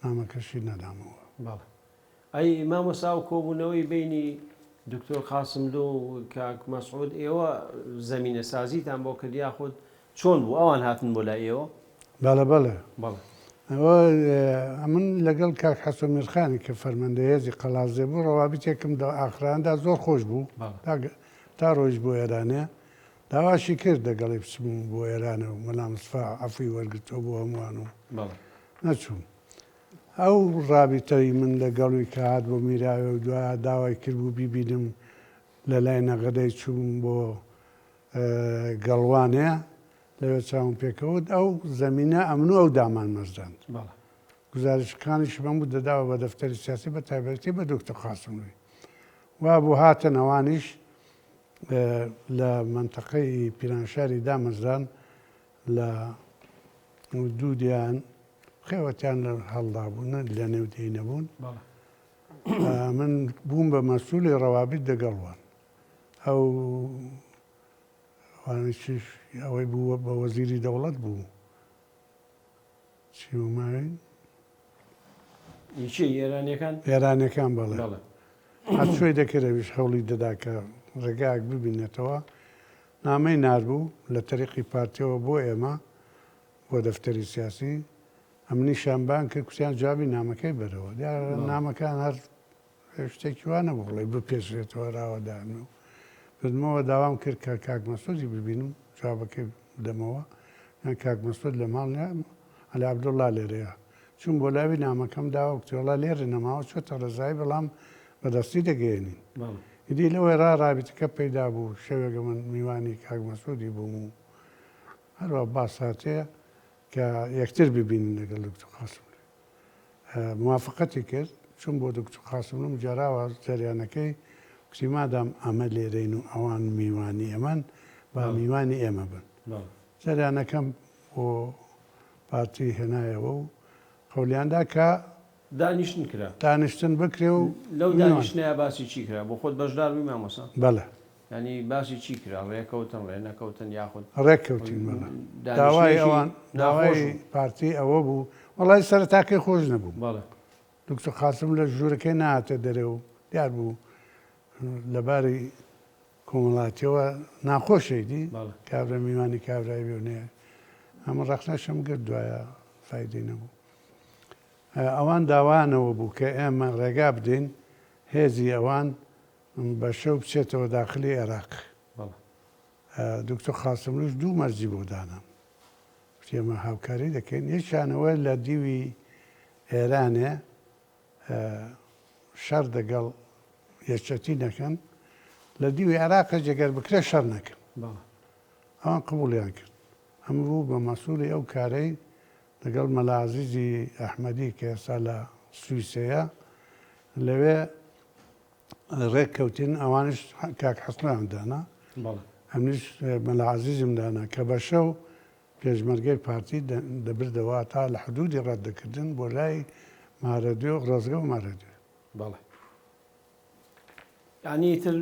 S2: نامەکەشی نەدامەوە.
S1: بەڵێ ئەی مامۆستا و کۆبوونەوەی بینی دکتۆر قاسملو و کاک مەسعود ئێوە زەمینە سازیتان بۆ کرد یاخود چۆن بوو ئەوان هاتن بۆ لای ئێوە؟
S2: بەڵێ بەڵێ
S1: بەڵێ
S2: ئەوە من لەگەڵ کاک حەسۆ میرخانی کە فەرمەندەیەزی قەڵازێ بوو ڕەوابیتێکم ئاخراندا زۆر خۆش بوو تا ڕۆژ بۆ ئێرانێ داواشی کرد دەگەڵی بچم بۆ ئێرانە و مەلا مستفا عەفوی وەرگرتەوە بۆ هەمووان و نەچووم. ئەو ڕابیتەی من لەگەڵوی کە هات بۆ میراوێ و دوای داوای کرد بوو بیبینم لە لای نەغەدەی چووم بۆ گەڵوانێ لەوێ چاوم پێکەوت ئەو زەمینە ئەمن و ئەو دامان مەزراند. گزارشەکانیش بەم بوو دەداوە بە دەفتەری سیاسی بە تایبەتی بە دکتۆر قاسملووی وا بوو هاتن ئەوانیش لە منتەقەی پیرانشاری دامەزران لە دوودیان خێوەتیان لە هەڵدا بوون لە نێودەی نەبوون من بووم بە مەسوولی ڕەوابیت دەگەڵوان ئەو ئەوەی بووە بە وەزیری دەوڵەت بوو چی وماوین ئێرانیەکان بەڵێ هەرچۆی دەکرێویش هەوڵی دەدا کە ڕێگایەک ببینێتەوە نامەی ناربوو لە تەریقی پارتیەوە بۆ ئێمە بۆ دەفتەری سیاسی ئەمنی شامبان کرد کوتیان جوابی نامەکەی بەرەوە نامەکان هەر شتێکی وانە بڵێ بپێشرێتەوە ڕاوەدان و بردمەوە داوام کرد کە کاک مەسعودی ببینم جوابەکەی بدەمەوە یان کاک مەسعود لە ماڵ عەلی عەبدوڵڵا لێرەیە چون بۆ لاوی نامەکەم داوە کتێوەڵا لێرە نەماوە چۆتە ڕێزایی بەڵام بەدەستی دەگەێنین ئیدی لەوەی ڕابیتەکە پەیدا بوو شەوێکە من میوانی کاک مەسعودی بووم و هەروە باس هاتەیە کە یەکتر ببینین لەگەڵ دکتۆر قاسملوی موافقەتی کرد چون بۆ دکتۆر قاسملو جاراوە جەریانەکەی کتی مادام ئەمە لێرەین و ئەوان میوانی ئەمان با میوانی ئێمە بن جەریانەکەم بۆ پارتی هێنایەوە و قەولیاندا کە
S1: دانیشتن کرا
S2: دانیشتن بکرێ و
S1: لەو دانیشتنەیە باسی چی کرا بۆ خۆت بەشدار بووی مامۆستا؟
S2: بەڵێ
S1: ینی باسی چی کرا ڕێکەوتن ڕێ نەکەوتن یاخود
S2: ڕێککەوتین بەڵێ داوای ئەوان داوای پارتی ئەوە بوو وەڵای سەرەتاکەی خۆش نەبوو
S1: بەڵێ
S2: دکتۆر قاسم لە ژوورەکەی نهاتە دەرێ و دیار بوو لەباری کۆمەڵاتیەوە ناخۆشەیدی کابرا میوانی کابرای بێنەیە ئەمە ڕەخنەشەم گرت دوایە فایدەی نەبوو. ئەوان داوانەوە بوو کە ئێمە ڕێگا بدەین هێزی ئەوان بە شەو بچێتەوە داخلی عێراق. دکتۆر قاسملوش دوو مەرجی بۆ دانام ئێمە هاوکاری دەکەین یەکیانەوە لە دیوی ئێرانێ شەڕ دەگەڵ یەکەتی نەکەن لە دیوی عێراقە جێگەر بکرێ شەڕ نەکەن ئەوان قبوڵیان کرد ئەمە بوو بە مەسوولی ئەو کارەی لەگەڵ مەلا عەزیزی ئەحمەدی کە ئێستا لە سویسەیە لەوێ ڕێککەوتین ئەوانش کاک حەسنیان دانا ئەمنیش مەلا عەزیزم دانا کە بە شەو پێشمەرگەی پارتی دەبردەوە تا لە حدودی ڕەتدەکردن بۆ لای مارەدوێ و ڕۆزگە و مارەدوێ.
S1: بەڵێ ینی تر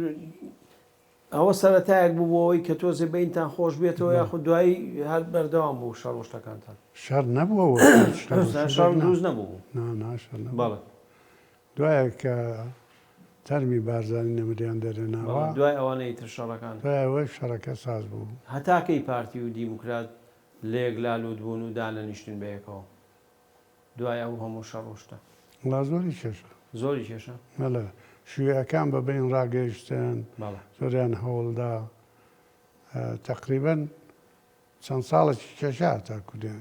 S1: ئەوە سەرەتایەک بوو بۆەوەی کە تۆزێ بینتان خۆش بێتەوە یاخود دوایی هەر بەردەوام بوو شەڕۆشتەکانتان
S2: شەڕ نەبووەوە
S1: شەڕ دروست نەبوو
S2: بەڵێ دوایە کە تەرمی بارزانانی نەمریان دەرێناوە
S1: دوای ئەوانەی تر شەڕەکان
S2: دوایەوەی شەڕەکە ساز بوو
S1: هەتاکەی پارتی و دیموکرات لێک لالود بوون و دانەنیشتن بەیەکەوە دوای ئەو هەموو شەڕۆشتە
S2: وڵا زۆری کێشە
S1: زۆری کێشە
S2: مەلە شوێیەکان بە بین ڕاگەیشتن زۆریان هەوڵدا تقریبەن چەند ساڵێکی کێشا تا کودێن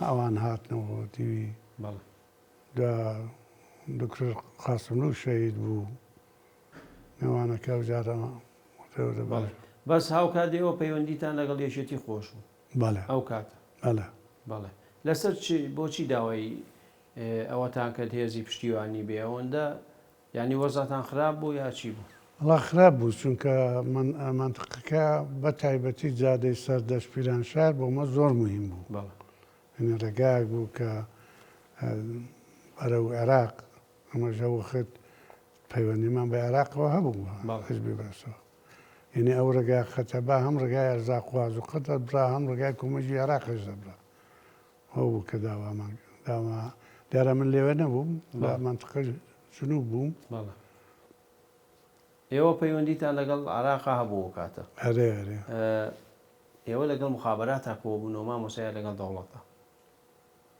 S2: ئەوان هاتنەوە دیوی دکتۆر قاسملو شەهید بوو نێوانەکە بجارە
S1: بەس هاوکاتێەوە پەیوەندیتان لەگەڵ یەکێتی خۆش بوو
S2: بەڵێ
S1: ئەو کاتە بەڵێ لەسەر بۆچی داوای ئەوەتان کە هێزی پشتیوانی بێ ئەوەندە ینی وەزاتان خراپ بوو یا چی بوو؟
S2: وڵا خراپ بوو چونکە منتقەکە بە تایبەتی جادەی سەردەشت پیرانشار بۆمە زۆر مهم بوو ڕێگایەک بوو کە بەرەو عێراق ئەمەژە وەخت پەیوەندیمان بە عێراقەوە هەبوو حزبی بەسەوە یعنی ئەو ڕێگای خەتەبا هەم ڕێگای ئەرزاقواز و قەتە برا هەم ڕێگای کۆمەژی عێراقیش دەبرا ئەو بوو کە داوامان داوا دیارە من لێوە نەبووم لە مەنتقە جنوب بووم
S1: بەڵێ ئێوە پەیوەندیتان لەگەڵ عێراقا هەبوو کاتە
S2: هەرێ هەرێ
S1: ئێوە لەگەڵ مخابرات کۆ بوونەوە مامۆسایە لەگەڵ دەوڵەتە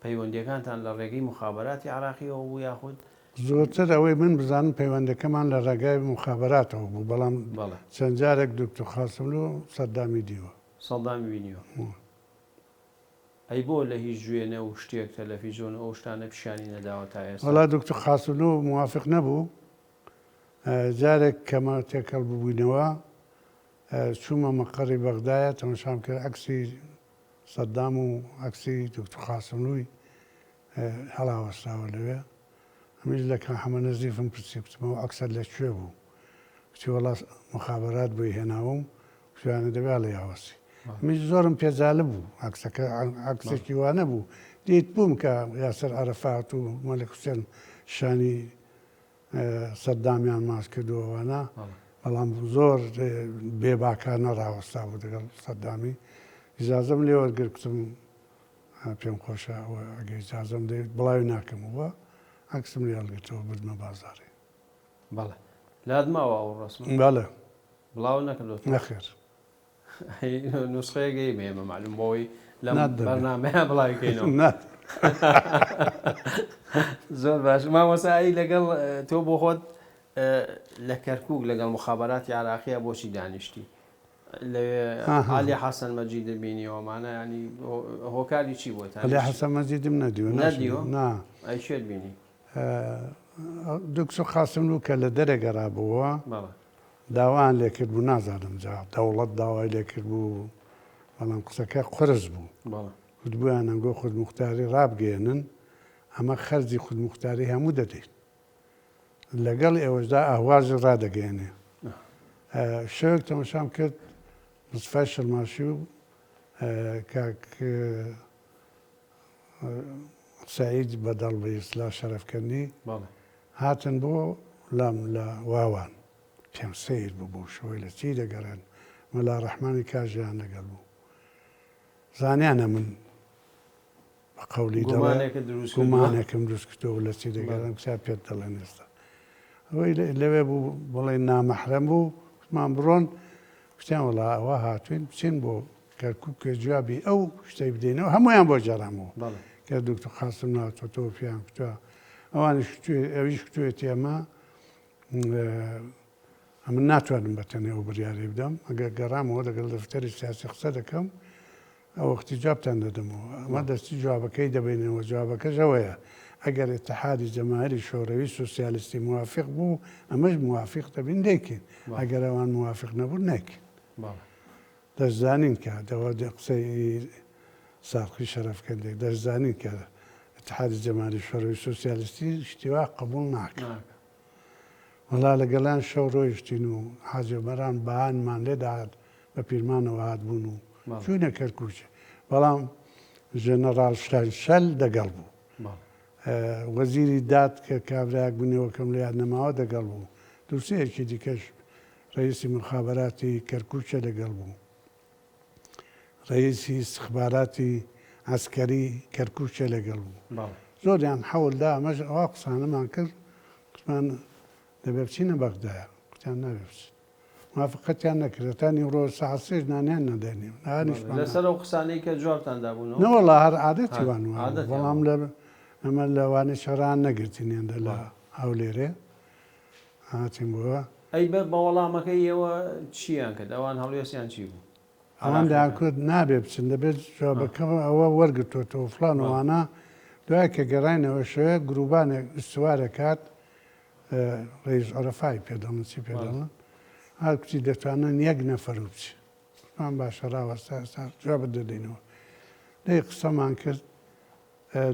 S1: پەیوەندیەکانتان لە ڕێگەی مخابراتی عراقیەوە بوو یاخود
S2: زۆرتر ئەوەی من بزانم پەیوەندەکەمان لە ڕێگای مخابراتەوە بوو بەڵام
S1: بەڵێ
S2: چەند جارێک دکتۆر خاسملو سەردامی دیوە
S1: سەڵدامی بینیوە ئەی بۆ لە هیچ گوێنە و شتێک تەلەڤیزیۆن ئەو شتانە پیشانی نەداوە تا ئێستا
S2: وەڵا دکتۆر خاسملو موافق نەبوو جارێک کەمە تێکەڵ ببووینەوە چوومە مەقەڕی بەغدایە تەماشام کرد عەکسی سەددام و عەکسی دکتۆر خاسملووی هەڵاوەستاوە لەوێ هەمیش لە کاحەمە نەزیفم پرسی کوتمەوە عەکسەت لەکوێ بوو کچی وەڵا مخابرات بۆی هێناوم کوێیانە دەبێت لە یاوەسی هەمیش زۆرم پێجالە بوو عەکسەکە عەکسێکی وانە بوو دیت بووم کە یاسەر عەرەفات و مەلک حوسێن شانی سەددامیان ماچ کردووەوانە بەڵام زۆر بێباکانە ڕاوەستا بوو دەگەڵ سەددامی ئیجازەم لێ وەرگرتم پێم خۆشە ئەگەر ئیجازەم دەوێت بڵاوی ناکەمەوە عەکسم لێ هەڵگرتەوە بردمە بازاڕی
S1: بەڵێ لادماوە ئەو ڕسم
S2: بەڵێ
S1: بڵاو نەکردوت
S2: نەخێر
S1: نوسخەیەگەی مێمە معلوم بۆەوەی لەم بەرنامەیە بڵاویکەینەوە زۆر باش مامۆسایی لەگەڵ تۆ بۆ خۆت لە کەرکووک لەگەڵ مخابراتی عراقیە بۆچی دانیشتی لەوێ عالی حەسەن مەجید بینیەوەمانە ینی هۆکاری چی بووە
S2: عالی حەسەن مەجیدم نەدیوە
S1: نا ئەی شێت بینی
S2: دکتۆر خاسملو کە لە دەرە گەڕابووە داوایان لێکرد بوو نازانم جا دەوڵەت داوای لێکرد بوو بەڵام قسەکە قرس بوو وتبوویان ئەنگۆ خودموختاری ڕابگەێنن ئەمە خەرجی خودموختاری هەموو دەدەیت لەگەڵ ئێوەشدا ئاوازی ڕادەگەێنێ شەوێک تەماشام کرد مستفای شەرماشی و کاک سعید بەدەڵ بە ئیسلا شەرەفکەندی هاتن بۆ لام لە واوان پێم سیر بوو بۆ شەوەی لە چی دەگەڕێن مەلا ڕەحمانی کاژیان لەگەڵ بوو زانیانە من بە قەولی گومانێکم دروست کردەوە لە چی دەگەڕێن کچا پێت دەڵێن ئێستا ئەوەی لەوێ بوو بڵێ نامەحرەم بوو وتمان بڕۆن کوتیان وەڵا ئەوە هاتوین بچین بۆ کەرکووک جوابی ئەو شتەی بدەینەوە هەمویان بۆ جێڕامەوە کە دکتۆر خاسم ناتۆتەوە پێیان کوتووە ئەوانش ئەویش کوتوێتی ئەمە من ناتوانم بەتەنێ ئەو بڕیاری بدەم ئەگەر گەڕامەوە لەگەڵ دەفتەری سیاسی قسە دەکەم ئەو وەختی جوابتان دەدەمەوە ئەمە دەستی جوابەکەی دەبینەوە جوابەکەش ئەوەیە ئەگەر اتحادی جەماهیری شۆڕەوی سوسیالیستی موافق بوو ئەمەش موافق دەبین دەیکەین ئەگەر ئەوان موافق نەبوون نەکەین دەشزانین کە دەوە قسەی ساقی شەرەفکەندێک دەشزانین کە اتحادی جەماهیری شۆڕەوی سوسیالیستی شتیوا قبوڵ ناکات وەڵا لەگەڵیان شەو ڕۆیشتین و حاجێبەران بەهانمان لێداهات بە پیرمانەوە هاتبوون و چوونە کەرکووچە بەڵام ژەنەڕاڵ شەل دەگەڵ بوو وەزیری داد کە کابراک بوونەوەکەم لە یاد نەماوە دەگەڵ بوو دووسەیەکی دیکەش ڕئیسی مخابراتی کەرکووچە لەگەڵ بوو ڕئیسی استخباراتی عسکەری کەرکووچە لەگەڵ بوو زۆریان حەوڵدا ئەمەش ئەوا قسانەمان کرد قسمان دەبێ بچینە بەغدایە کوتیان نابێ بچین موافقەتیان نەکردەتانی ڕۆ ساعت سێژ نانیان نەدەنیم
S1: لەسەر ئەو قسانەی کە جوابتاندا بوونەوە
S2: نەوەڵا هەر عادەتی وان بەڵام لە ئەمە لەوانەی شەڕان نەگرتینیاندا لە هەولێرێ هاتیم بووە
S1: ئەی بە وەڵامەکەی ئێوە چیان کرد ئەوان هەڵوێستیان چی بوو
S2: ئەوان داکرد نابێ بچن دەبێت جوابەکە ئەوە وەرگتۆتەوە فلانەوانە دوای کە گەڕینەوە شوێ گروبانێک سوارەکات ڕێژ عەرەفای پێدەڵن چی پێدەڵن هەر کچی دەتوانن یەک نەفەر و بچی مان باشە ڕاوەستا ئێستا جوابت دەدەینەوە دەی قسەمان کرد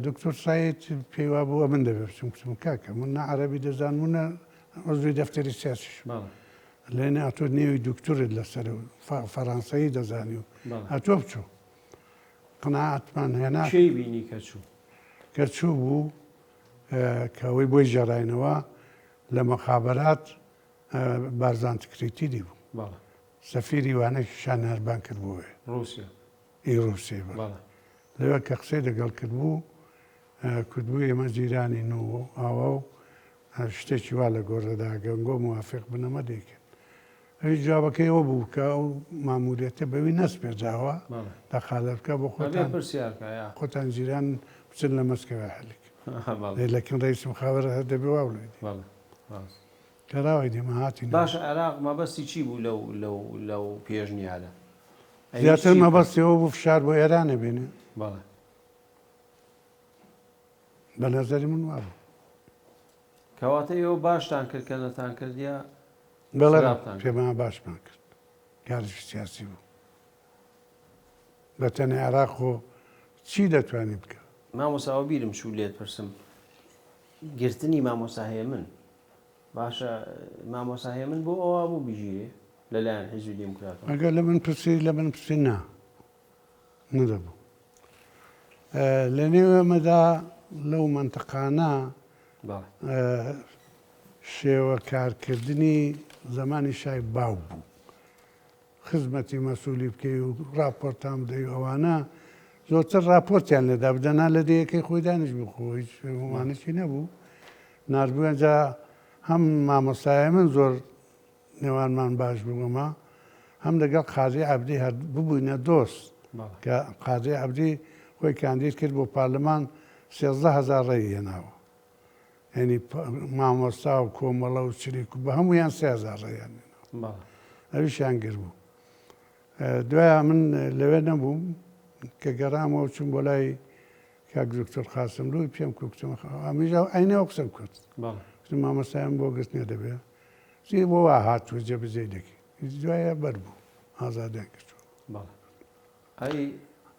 S2: دکتۆر سایت پێیوا بووە من دەبێ بچم کچم کاکە من نە عەرەبی دەزانمونە عەزوی دەفتەری سیاسیش لێنێ ئەتۆ نێوی دکتۆرت لەسەر فەڕەنسایی دەزانی و ئەتۆ بچوو قناعەتمان هێنا
S1: کەی بینی کە چوو
S2: کە چوو بوو کەەوەی بۆی ژێڕاینەوە لە مەخابرات بارزان تکریتی دی بوو سەفیری وانەی شان هەربان کرد بووە
S1: رووسیا
S2: ئیڕوسێ
S1: بەڵێ
S2: لەوە کە قسەی لەگەڵ کرد بوو کردبوو ئێمە جیرانین و ئاوا و شتێکی وا لە گۆڕەدا گەنگۆ موافق بنەمە دەیکرد ئەوی جوابەکەی ئەوە بوو کە ئەو ماموریەتە بەوی نەسپێجاوە
S1: بەڵێ
S2: دەخالە بکە بۆ
S1: ئەبێ پرسیارکە یا
S2: خۆتان جیران بچن لە مەسکەوە هەلێک
S1: بەڵێ
S2: لەکن ڕیس مخابرە هەر دەبێ وا بڵێ
S1: بەڵێ باش.
S2: کەراوی دیمە هاتی
S1: باشە عێراق مەبەستی چی بوو لەو پێشنیارە
S2: زیاتر مەبەستیەوە بوو فشار بۆ ئێرانە بێنێ
S1: بەڵێ
S2: بە نەزەری من وابوو
S1: کەواتە ئێوە باشتان کرد کە نەتان کردیا
S2: بەڵێ
S1: خراپتان کرد.
S2: پێمان باشمان کرد کارێکی سیاسی بوو بە تەنێ عێراق خۆ چی دەتوانی بکە
S1: مامۆساوە بیرم چوو لێت پرسم گرتنی مامۆسا هەیە من باشە مامۆسا هەیە من بۆ ئەوە بوو بژیرێ لەلایەن حیزبی دیموکراتەوە
S2: ئەگەر لە من پرسی لە من پرسی نا نەدەبوو لە نێو ئێمەدا لەو منتەقانە
S1: بەڵێ
S2: شێوە کارکردنی زمانی شای باو بوو خزمەتی مەسوولی بکەی و راپۆرتان بدەی و ئەوانە زۆرتر راپۆرتیان لێدا بدەنا لە دەیەکەی خۆی دانیش بخۆی وانەی نەبوو نردبووەنجا هەم مامۆسایە من زۆر نێوانمان باش بوومە هەم لەگەڵ قازی عەبدی هەر ببووینە دۆست کە قازی عەبدی خۆی کاندید کرد بۆ پارلەمان 13,000 ڕێی هێناوە ینی مامۆستا و کۆمەڵە و چریک و بە هەمویان 3,000 ڕێیان هێناوە ئەویشیان گر بوو دوایە من لەوێ نەبووم کە گەڕامەوە چوون بۆ لای کاک دکتۆر قاسملووی پێم کوکتم ئەمیژا عینەوە قسەم کرد مامۆستایان بۆ گرتنێ دەبێ زی بۆ وا هاتووە جێبەجێ دەکەی دوایە بەر بوو ئازادیان کردووە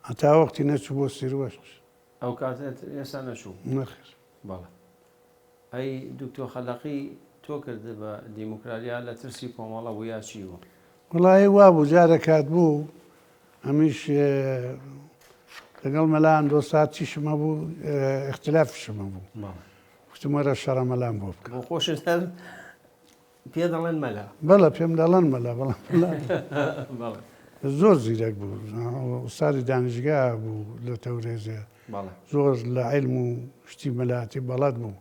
S2: هەتا وەختی نەچوو بۆ سیروەش
S1: ئەو کاتێت ئێستا نەچوو
S2: نەخێر
S1: بەڵێ ئەی دکتۆر خەلەقی تۆ کرد بە دیموکراتیا لە ترسی کۆمەڵە بوو یا چی بوو
S2: وڵی وا بوو جارە کات بوو ئەمیش لەگەڵ مەلایەن دۆ سات چیشمە بوو اختلافشمە بوو وتم وەرە شەڕە مەلام بۆ بکە
S1: بۆ خۆشت هەر پێ دەڵێن مەلا
S2: بەڵە پێم دەڵێن مەلا بەڵام
S1: بەڵێ
S2: زۆر زیرەک بوو ئوستادی دانیشگا بوو لە تەورێزێ زۆر لە عیلم و شتی مەلاتی بەڵات بوو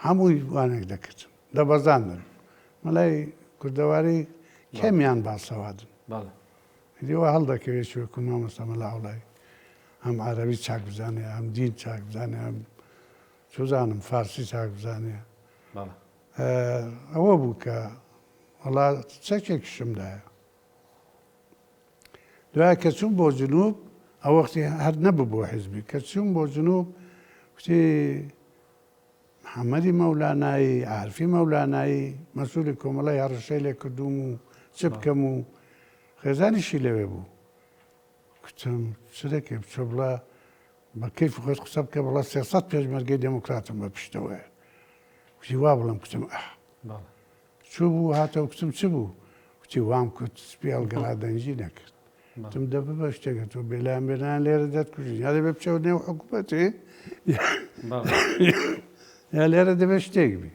S2: هەمووی وانێک دەکرد دەبەزاندن مەلای کوردەواری کەمیان باسەوادن دیوە هەڵدەکەوێت وەکو مامۆستا مەلا وڵای هەم عەرەبی چاک بزانێ هەم دین چاک بزانێ هەم سوزانم فارسی چاک بزانێ ئەوە بوو کە وڵا چەکێکشمدایە دوای کە چوون بۆ جنوب ئەو وەختی هەر نەبوو بۆ حیزبی کە چوون بۆ جنوب وتی محەممەدی مەولانایی عارفی مەولانایی مەسوولی کۆمەڵی هەڕەشەی لێ کردوم و چ بکەم و خێزانیشی لەوێ بوو کوتم چ دەکەم چۆ بڵە بە کەیف خۆت قسە بکە بڵە 300 پێشمەرگەی دموکراتم بە پشتەوەیە وتی وا بڵم کوتم چوو بوو هاتەوە کوتم چ بوو وتی وام کوت سپی هەڵگەڕا دەنجی نەکرد تم دەبە بە شتێکە تۆ بێلایان بێنان لێرە دەتکوژین یا دەبێ بچەوە نێو حکوومەتێ یا لێرە دەبێت شتێک بی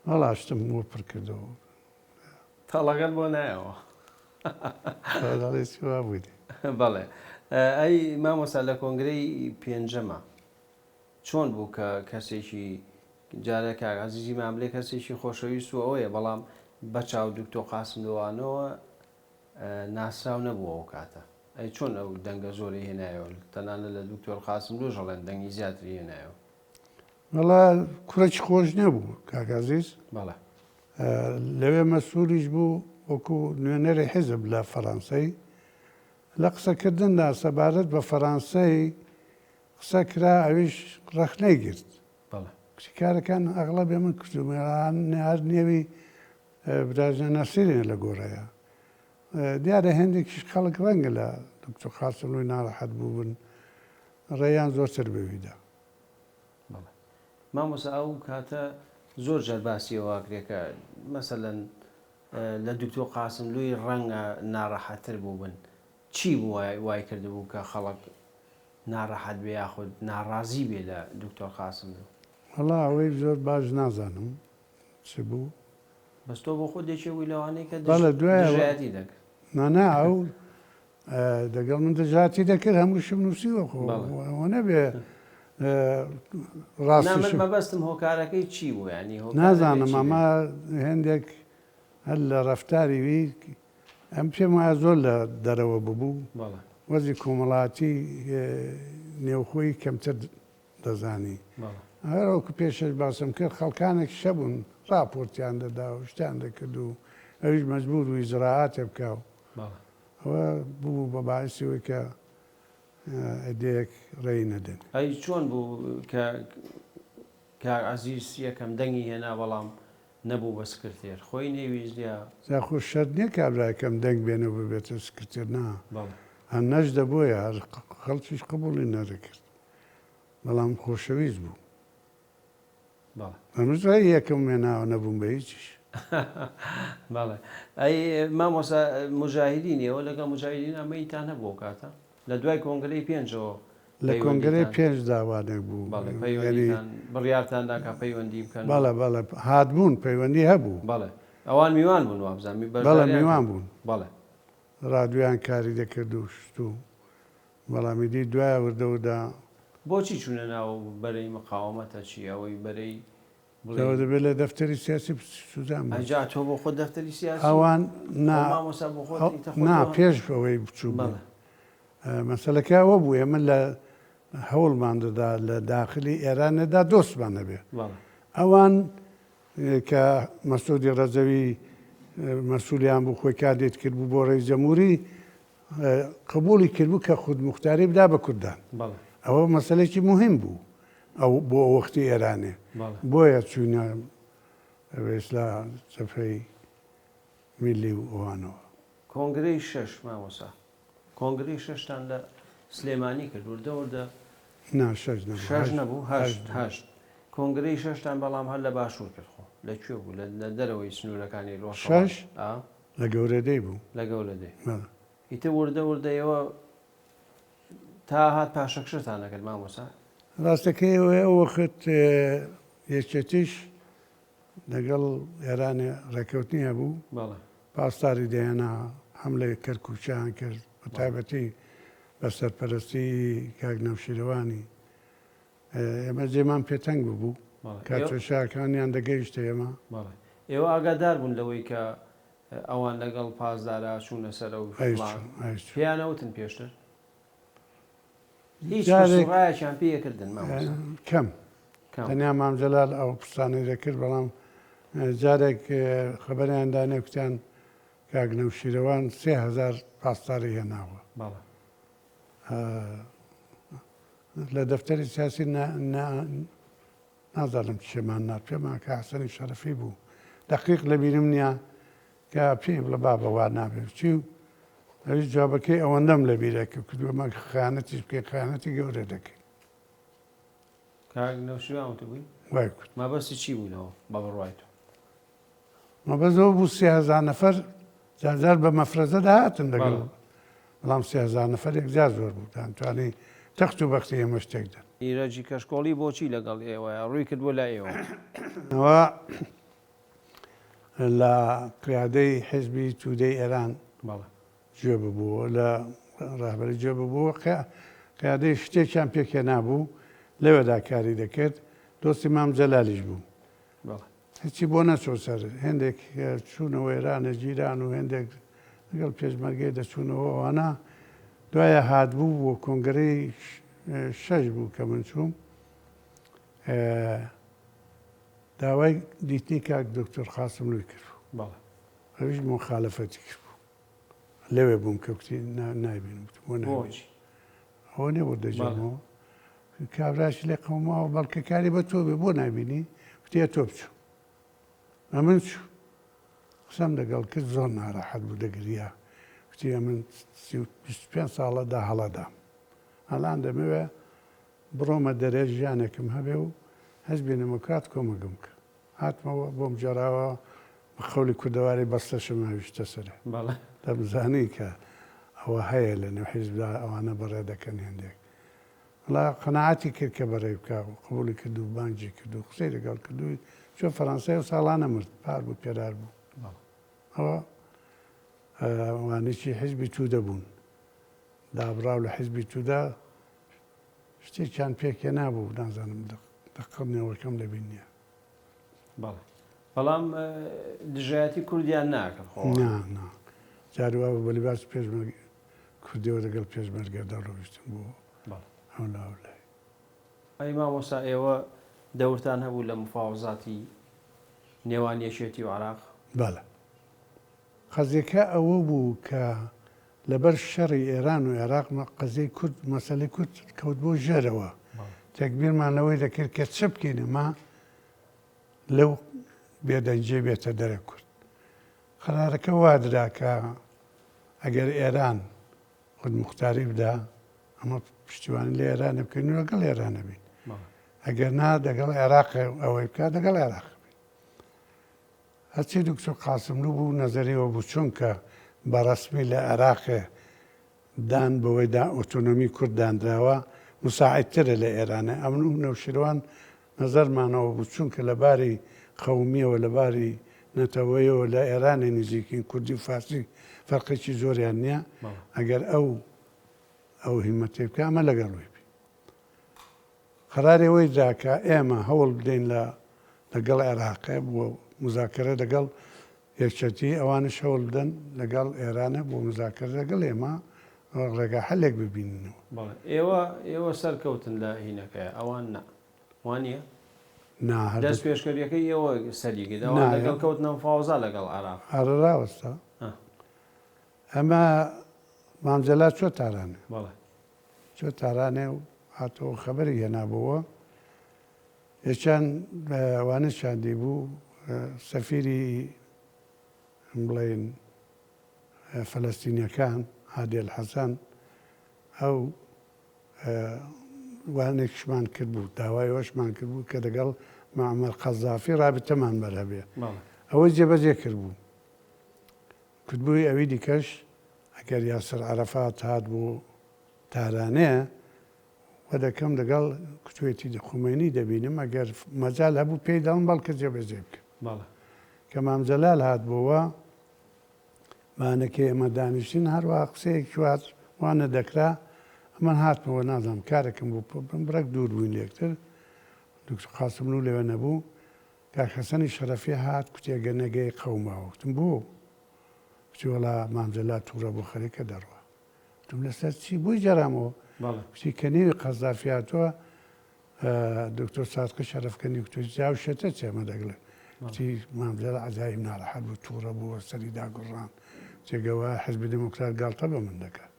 S2: هەڵاشتم بۆ پڕ کردەوە
S1: تەڵەگەل بۆ نایەوە
S2: دەڵێ وا بووی
S1: بەڵێ ئەی مامۆستا لە کۆنگرەی پێنجەمە چۆن بوو کە کەسێکی جارێک عەزیزی ماملێ کەسێکی خۆشەویست و ئەوەیە بەڵام بەچاو دکتۆر قاسملوانەوە ناسراو نەبووە ئەو کاتە ئەی چۆن ئەو دەنگە زۆری هێنایەوە تەنانە لە دکتۆر قاسملوو ژەڵێن دەنگی زیاتری هێنایەوە
S2: وەڵا کوڕێکی خۆش نەبوو کاکازیز
S1: بەڵێ
S2: لەوێ مەسوولیش بوو وەکو نوێنەری حیزب لە فەڕەنسای لە قسەکردندا سەبارەت بە فەڕەنسای قسە کرا ئەویش ڕەخنەی گرت کارەکان ئەغڵە بێ من کردومێران هەر نێوی براژە نەسیرێن لە گۆڕەیە دیارە هێندێکیش خەڵک ڕەنگە لە دکتۆر قاسملووی ناڕەحەت بوو بن ڕێیان زۆرتر بەویدا
S1: مامۆستا ئەو کاتە زۆر جار باسیەوە کرێکە مەسەلەن لە دکتۆر قاسملووی ڕەنگە ناڕەحەتتر بوو بن چی بوو وای کردبوو کە خەڵک ناڕەحەت بێ یاخود ناڕازی بێ لە دکتۆر قاسملوو
S2: وەڵا ئەوەی زۆر باش نازانم چ بوو
S1: بەس تۆ بۆ خۆ دێکی وی لەوانەیە کە
S2: بەڵێ دوایە
S1: دژایەتی دەکرد
S2: نانا ئەو دەگەڵ من دەژاتی دەکرد هەموو شم نووسیوە خۆ نەبێ ڕاستی
S1: مەبەستم هۆکارەکەی چی بوو ینی
S2: نازانم ئەمە هێندێک هەر لە ڕەفتاری وی ئەم پێم وایە زۆر لە دەرەوە ببوو وەزی کۆمەڵاتی نێوخۆی کەمتر دەزانی هەروەکو پێشش باسم کرد خەڵکانێک شەبوون راپۆرتیان دەدا و شتیان دەکرد و ئەویش مەجبور و ئیجراعاتێ بکاو ئەوە بوو بە باعثیەوەی کە ئەدەیەک ڕێی نەدەن
S1: ئەی چۆن بوو کە عەزیز یەکەم دەنگی هێنا بەڵام نەبوو بە سکرتێر خۆی نێویستیا
S2: زاخۆ شەر نییە کابراکەم دەنگ بێنەوە ببێتە سکرتێر نا هەم نەش دەبۆیە هەر خەڵکیش قبوڵی نەدەکرد بەڵام خۆشەویست بوو ئەمەش یەکەم وێناوە نەبووم بە هیچیش
S1: بەڵێ ئەی مامۆستا مجاهیدینەوە لەگەڵ مجاهیدین ئەمەیتان هەبوو کاتە لە دوای کۆنگرەی پێنجەوە
S2: لە کۆنگرەی پێنج داوانێک بوو
S1: بڕیارتاندا کە پەیوەندی بکەن
S2: بەڵێ هاتبوون پەیوەندی هەبوو
S1: بەڵێ ئەوان میوان بوون وابزانمی
S2: بەڵێ میوان بوون
S1: بەڵێ
S2: ڕادویان کاری دەکرد و شت و بەڵامی دی دوایە وردەودا
S1: بۆچی چوونە ناو بەرەی مقاومەتە چی ئەوەی بەرەی
S2: لەوە دەبێت لە دەفتەری سیاسی سوزان
S1: ئەجا تۆ بۆ خۆ دەفتەری سیاسی
S2: ئەوان نا پێش ئەوەی بچوو مەسەلەکە ئەوە بوو ئێمە لە هەوڵمان دەدا لە داخلی ئێرانەدا دۆستمان نەبێ ئەوان کە مەسعودی ڕەجەوی مەسئولیان بوو خۆی کادێت کرد بوو بۆ ڕێیس جەمهوری قبولی کردبوو کە خودموختاری بدا بە کوردان ئەوە مەسەلێکی مهم بوو ئەو بۆ وەختی ئێرانێ بۆیە چوونە ئەوێسلا سەفەی میلی و ئەوانەوە
S1: کۆنگرەی شەش مامۆسا کۆنگرەی شەشتان لە سلێمانی کرد وردە شەش نەبوو هەشت کۆنگرەی شەشتان بەڵام هەر لە باشوور کرد خۆ لەکوێ بوو لە دەرەوەی سنوورەکانی ڕۆژ
S2: شەش لە گەورەدەی بوو
S1: لە گەورەدەی ئیتر وردەوردەیەوە تا هات پاشەکشتان نەکرد مامۆسا
S2: ڕاستەکەی ئەو وەخت یەکێتیش لەگەڵ ئێرانێ ڕێکەوتنی هەبوو پاسداری دێنا هەملەی کەرکووچیان کرد بە تایبەتی بە سەرپەرستی کاک نەوشیرەوانی ئێمە جێمان پێتەنگ بوو کاتە شاکانیان دەگەیشتە ئێمە
S1: ئێوە ئاگادار بوون لەوەی کە ئەوان لەگەڵ پازدارا چوونە سەر ئەو پێیانەوتن پێشتر هیچ ڕایەکیان پێکردن
S2: کەم تەنیا مامجەلال ئەو پرسانەی دەکرد بەڵام جارێک خەبەریاندانێ کوتیان کاک نەوشیرەوان 3000 پاسداری هێناوە لە دەفتەری سیاسی نازانم چێمان نات پێمان کە حەسەنی شەرەفی بوو دەقیق لە بیرم نییە کە پێم لە بابەوا نابێت چی و ئەویش جوابەکەی ئەوەندەم لە بیرەکە کردووەمە خیانەتیش بکەی خیانەتی گەورە دەکەی
S1: کاک نەوشیرەوانتە بووی
S2: وای کورد
S1: مەبەستی چی بوونەوە بە بڕوای تۆ
S2: مەبەزەوە بوو 3000 نەفەر جار بە مەفرەزەدا هاتن دەگەڵ بەڵام 3000 نەفەر یەکجار زۆر بوو دەتوانی تەخت و بەختی ئێمە شتێکدەن
S1: ئیرەجی کەشکۆڵی بۆچی لەگەڵ ئێوەیە ڕووی کردووە لای ئێوە
S2: ئەوە لە قیادەی حیزبی تودەی ئێران گوێ ببووە لە ڕاهبەری گوێ ببووە قیادەی شتێکیان پێکێ نابوو لەوێدا کاری دەکرد دۆستی مام جەلالیش بوو هیچی بۆ نەچۆ سەر هێندێک چوونەوە ئێرانە جیران و هێندێک لەگەڵ پێشمەرگەی دەچوونەوە ئەوانە دوایە هاتبوو بۆ کۆنگرەی شەش بوو کە من چووم داوای دیتنی کاک دکتۆر خاسم لوی کرد ئەویش مخالەفەتی کرد بوو لەوێ بووم کە کوتی نایبینم ئەوە نێ بۆ دەجێمەوە کابراشی لێ قەوماوە بەڵکەکاری بە تۆ بێ بۆ نبینی کوتیە تۆ بچوو ئەمن چوو قسەم لەگەڵ کرد زۆر ناڕەحەت بوو دەگریا کوتی من 25 ساڵەدا هەڵەدام هەڵان دەمەوێ بڕۆمە دەرێ ژیانێکم هەبێ و حیزبی دموکرات کۆمەگەم کرد هاتمەوە بۆم جێراوە بە خەولی کوردەواری بەستەشم هەویشتە سەرێ دەبزانی کە ئەوە هەیە لە نێو حیزبدا ئەوانە بەڕێ دەکەن هێندێک وڵا قەناعەتی کرد کە بەڕێ بکە و قبولی کرد و بانگی کرد و قسەی لەگەڵ کردووی چۆ فەڕەنسای و ساڵانە مرد پار بوو پێدار بوو ئەوە وانێکی حیزبی توودە بوون دابراو لە حیزبی توودا شتێکیان پێکێ نابوو نازانم دەقڕنەوەکەم لەبین نییە
S1: بەڵام دژایەتی کوردیان ناکەن
S2: جاروا بە لیباس پێشمەرگ کوردیەوە لەگەڵ پێشمەرگەدا ڕۆیشتن بوو هەولای
S1: ئەی مامۆستا ئێوە دەورتان هەبوو لە مفاوزاتی نێوان یەکێتی و عێراق
S2: بەڵێ قەزێکە ئەوە بوو کە لەبەر شەڕی ئێران و عێراق قەزەی کورد مەسەلەی کورد کەوت بۆ ژێرەوە تێکبیرمانەوەی دەکرد کە چ بکەینەما لەو بێدەنجێ بێتە دەرە کورد قەرارەکە وادرا کە ئەگەر ئێران خود موختاری بدا ئەمە پشتیوانی لە ئێرانە بکەین و لەگەڵ ئێرانە بین ئەگەر نا دەگەڵ عێراق ئەوەی بکات دەگەڵ عێراق بین هەرچی دکتۆر قاسملوو بوو نەزەریەوە بوو چونکە بەڕەسمی لە عێراقێ دان بەوەی ئۆتۆنۆمی کورد دانراوە مساعدترە لە ئێرانە ئەمن و نەوشیروان نەزەرمانەوە بوو چونکە لە باری قەومیەوە لە باری نەتەوەیەوە لە ئێرانی نزیکین کوردی و فارسی فەرقێکی زۆریان نییە ئەگەر ئەو هیمەتێ بکە ئەمە لەگەڵوی بی قەرارەوەی داکە ئێمە هەوڵ بدەین لەگەڵ عێراقێ بۆ مزاکرە لەگەڵ یەکچەتی ئەوانش هەوڵ بدەن لەگەڵ ئێرانە بۆ مزاکرە لەگەڵ ئێمە ڕێگا هەلێک ببینەوە
S1: ئێوە سەرکەوتن لە هینەکەی ئەوان وانە دەست
S2: نە
S1: پێشکەریەکەی ئێوە سەریگەی لەگەڵ کەوتنە مفاوزا لەگەڵ عێراق
S2: هەڕراوەستا ئەمە مامجەلا چۆ تارانێ چۆ تارانێ و هاتەوە خەبەری هێنابەوە یەکیان وانە شاندی بوو سەفیری بڵێن فەلەستینیەکان عادێل حەسەن ئەو وانێکشمان کرد بوو داوای ئەوەشمان کرد بوو کە دەگەڵ مەعمەر قەزافی رابطەمان بەرهەبێ ئەوەی جێبەجێ کرد بوو کردبووی ئەوی دیکەش ئەگەر یاسر عەرەفات هات بۆ تارانەیە وە دەکەم لەگەڵ کوتوێتی خومێنی دەبینم ئەگەر مەجال هەبوو پێی دەڵم بەڵکە جێبەجێ بکە کە مامجەلال هات بۆوە مانەکە ئێمە دانیشتین هەروە قسەیەکی وانە دەکرا ئەمە هاتمەوە نازانم کارێکم بوو بڕێک دوور بووین لێکتر دکتۆر قاسملوو لەوێ نەبوو کاک حەسەنی شەرەفی هات کوتێگە نەگەی قەوماوە وتم بوو کتی وەڵا مامجەلال تووڕە بۆ خەریکە دەڕوە وتم لەسەر چی بووی جەرامەوە کتی کە نێوی قەزافی هاتووە دکتۆر سادقی شەرەفکەنی کتۆی جاو شێتە چێمە دەگڵێ کتی مامجەلال عەجایب ناڕەحەت بوو تووڕە بووە سەری داگوڕان جێگەوە حیزبی دموکرات گاڵتە بە من دەکات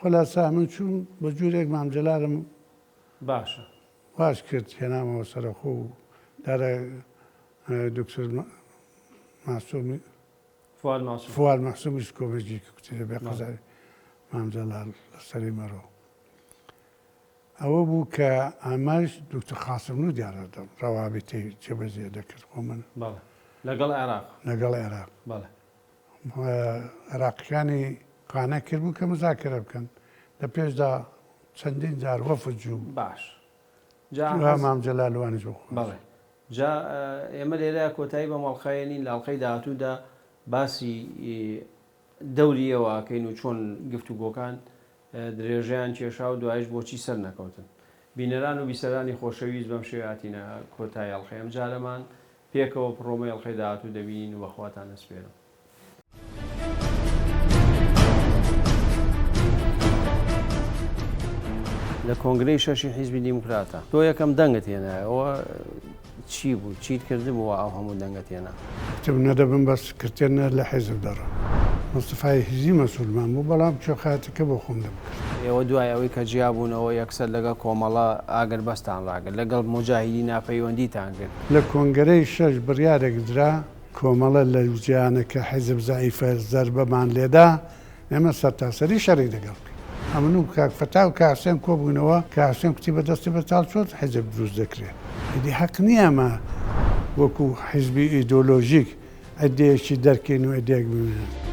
S2: خلاصا من چوون بە جوورێک مامجەلالم
S1: باشە
S2: باش کرد هێنامەوە سەرخۆ و دارە دکتۆر ماسومی فواد مەحسومیش کۆمێکی کوتی بێ قەزای مامجەلال لەسەری مەرۆ ئەوە بوو کە ئاماش دکتۆر قاسملوو دیارە ڕەوابەتی جێبەجێ دەکرد خۆ من
S1: لەگەڵ عێراق
S2: لەگەڵ عێراق عێراقیەکانی قانە کرد بوو کە مزاکرە بکەن لە پێشدا چەندین جار وەفد جوو
S1: باش
S2: مامجەلال وانیش
S1: بەڵێ جا ئێمە لێرە کۆتایی بە مەڵخایێنین لە ئەڵقەی داهاتوودا باسی دەوریەوەکەین و چۆن گفتوگۆکان درێژیان کێشا و دوایش بۆچی سەر نەکەوتن بینەران و بیسەرانی خۆشەویست بەم شێواتینە کۆتایی ئەڵقەی ئەم جارەمان پێکەوە پڕۆمەی ئەڵقەی داهاتوو دەبین و بەخواتان ئەسپێرم لە کۆنگرەی شەشی حیزبی دیموکراتە تۆ یەکەم دەنگت هێنا ئەوە چی بوو چیت کردبووە ئەو هەموو دەنگت هێنا
S2: نەدەبم بەس کردێنە لە حیزب دەڕە مستەفای هیزی مەسوولمان بوو بەڵام چۆخاتەکە بۆ خۆم دەبکرد
S1: ئێوە دوای ئەوەی کە جیابوونەوە یەکسەر لەگەڵ کۆمەڵە ئاگەر بەستان ڕاگرت لەگەڵ مجاهیدی ناپەیوەندیتان کرد
S2: لە کۆنگرەی شەش بڕیارێک درا کۆمەڵە لە جیانە کە حیزب زەعیفە زەربەمان لێدا ئێمە سەرتاسەری شەڕی دەگەڵ ئەمن و کاکفەتا و کاسێن کۆبوونەوە کاسێن کوتی بەدەستی بەتاڵ چۆت حیزب دروست دەکرێت ئیدی حەق نییە ئەمە وەکو حیزبی ئیدۆلۆژیک ئەدەیەکی دەرکەین و ئەدەیەک ببینن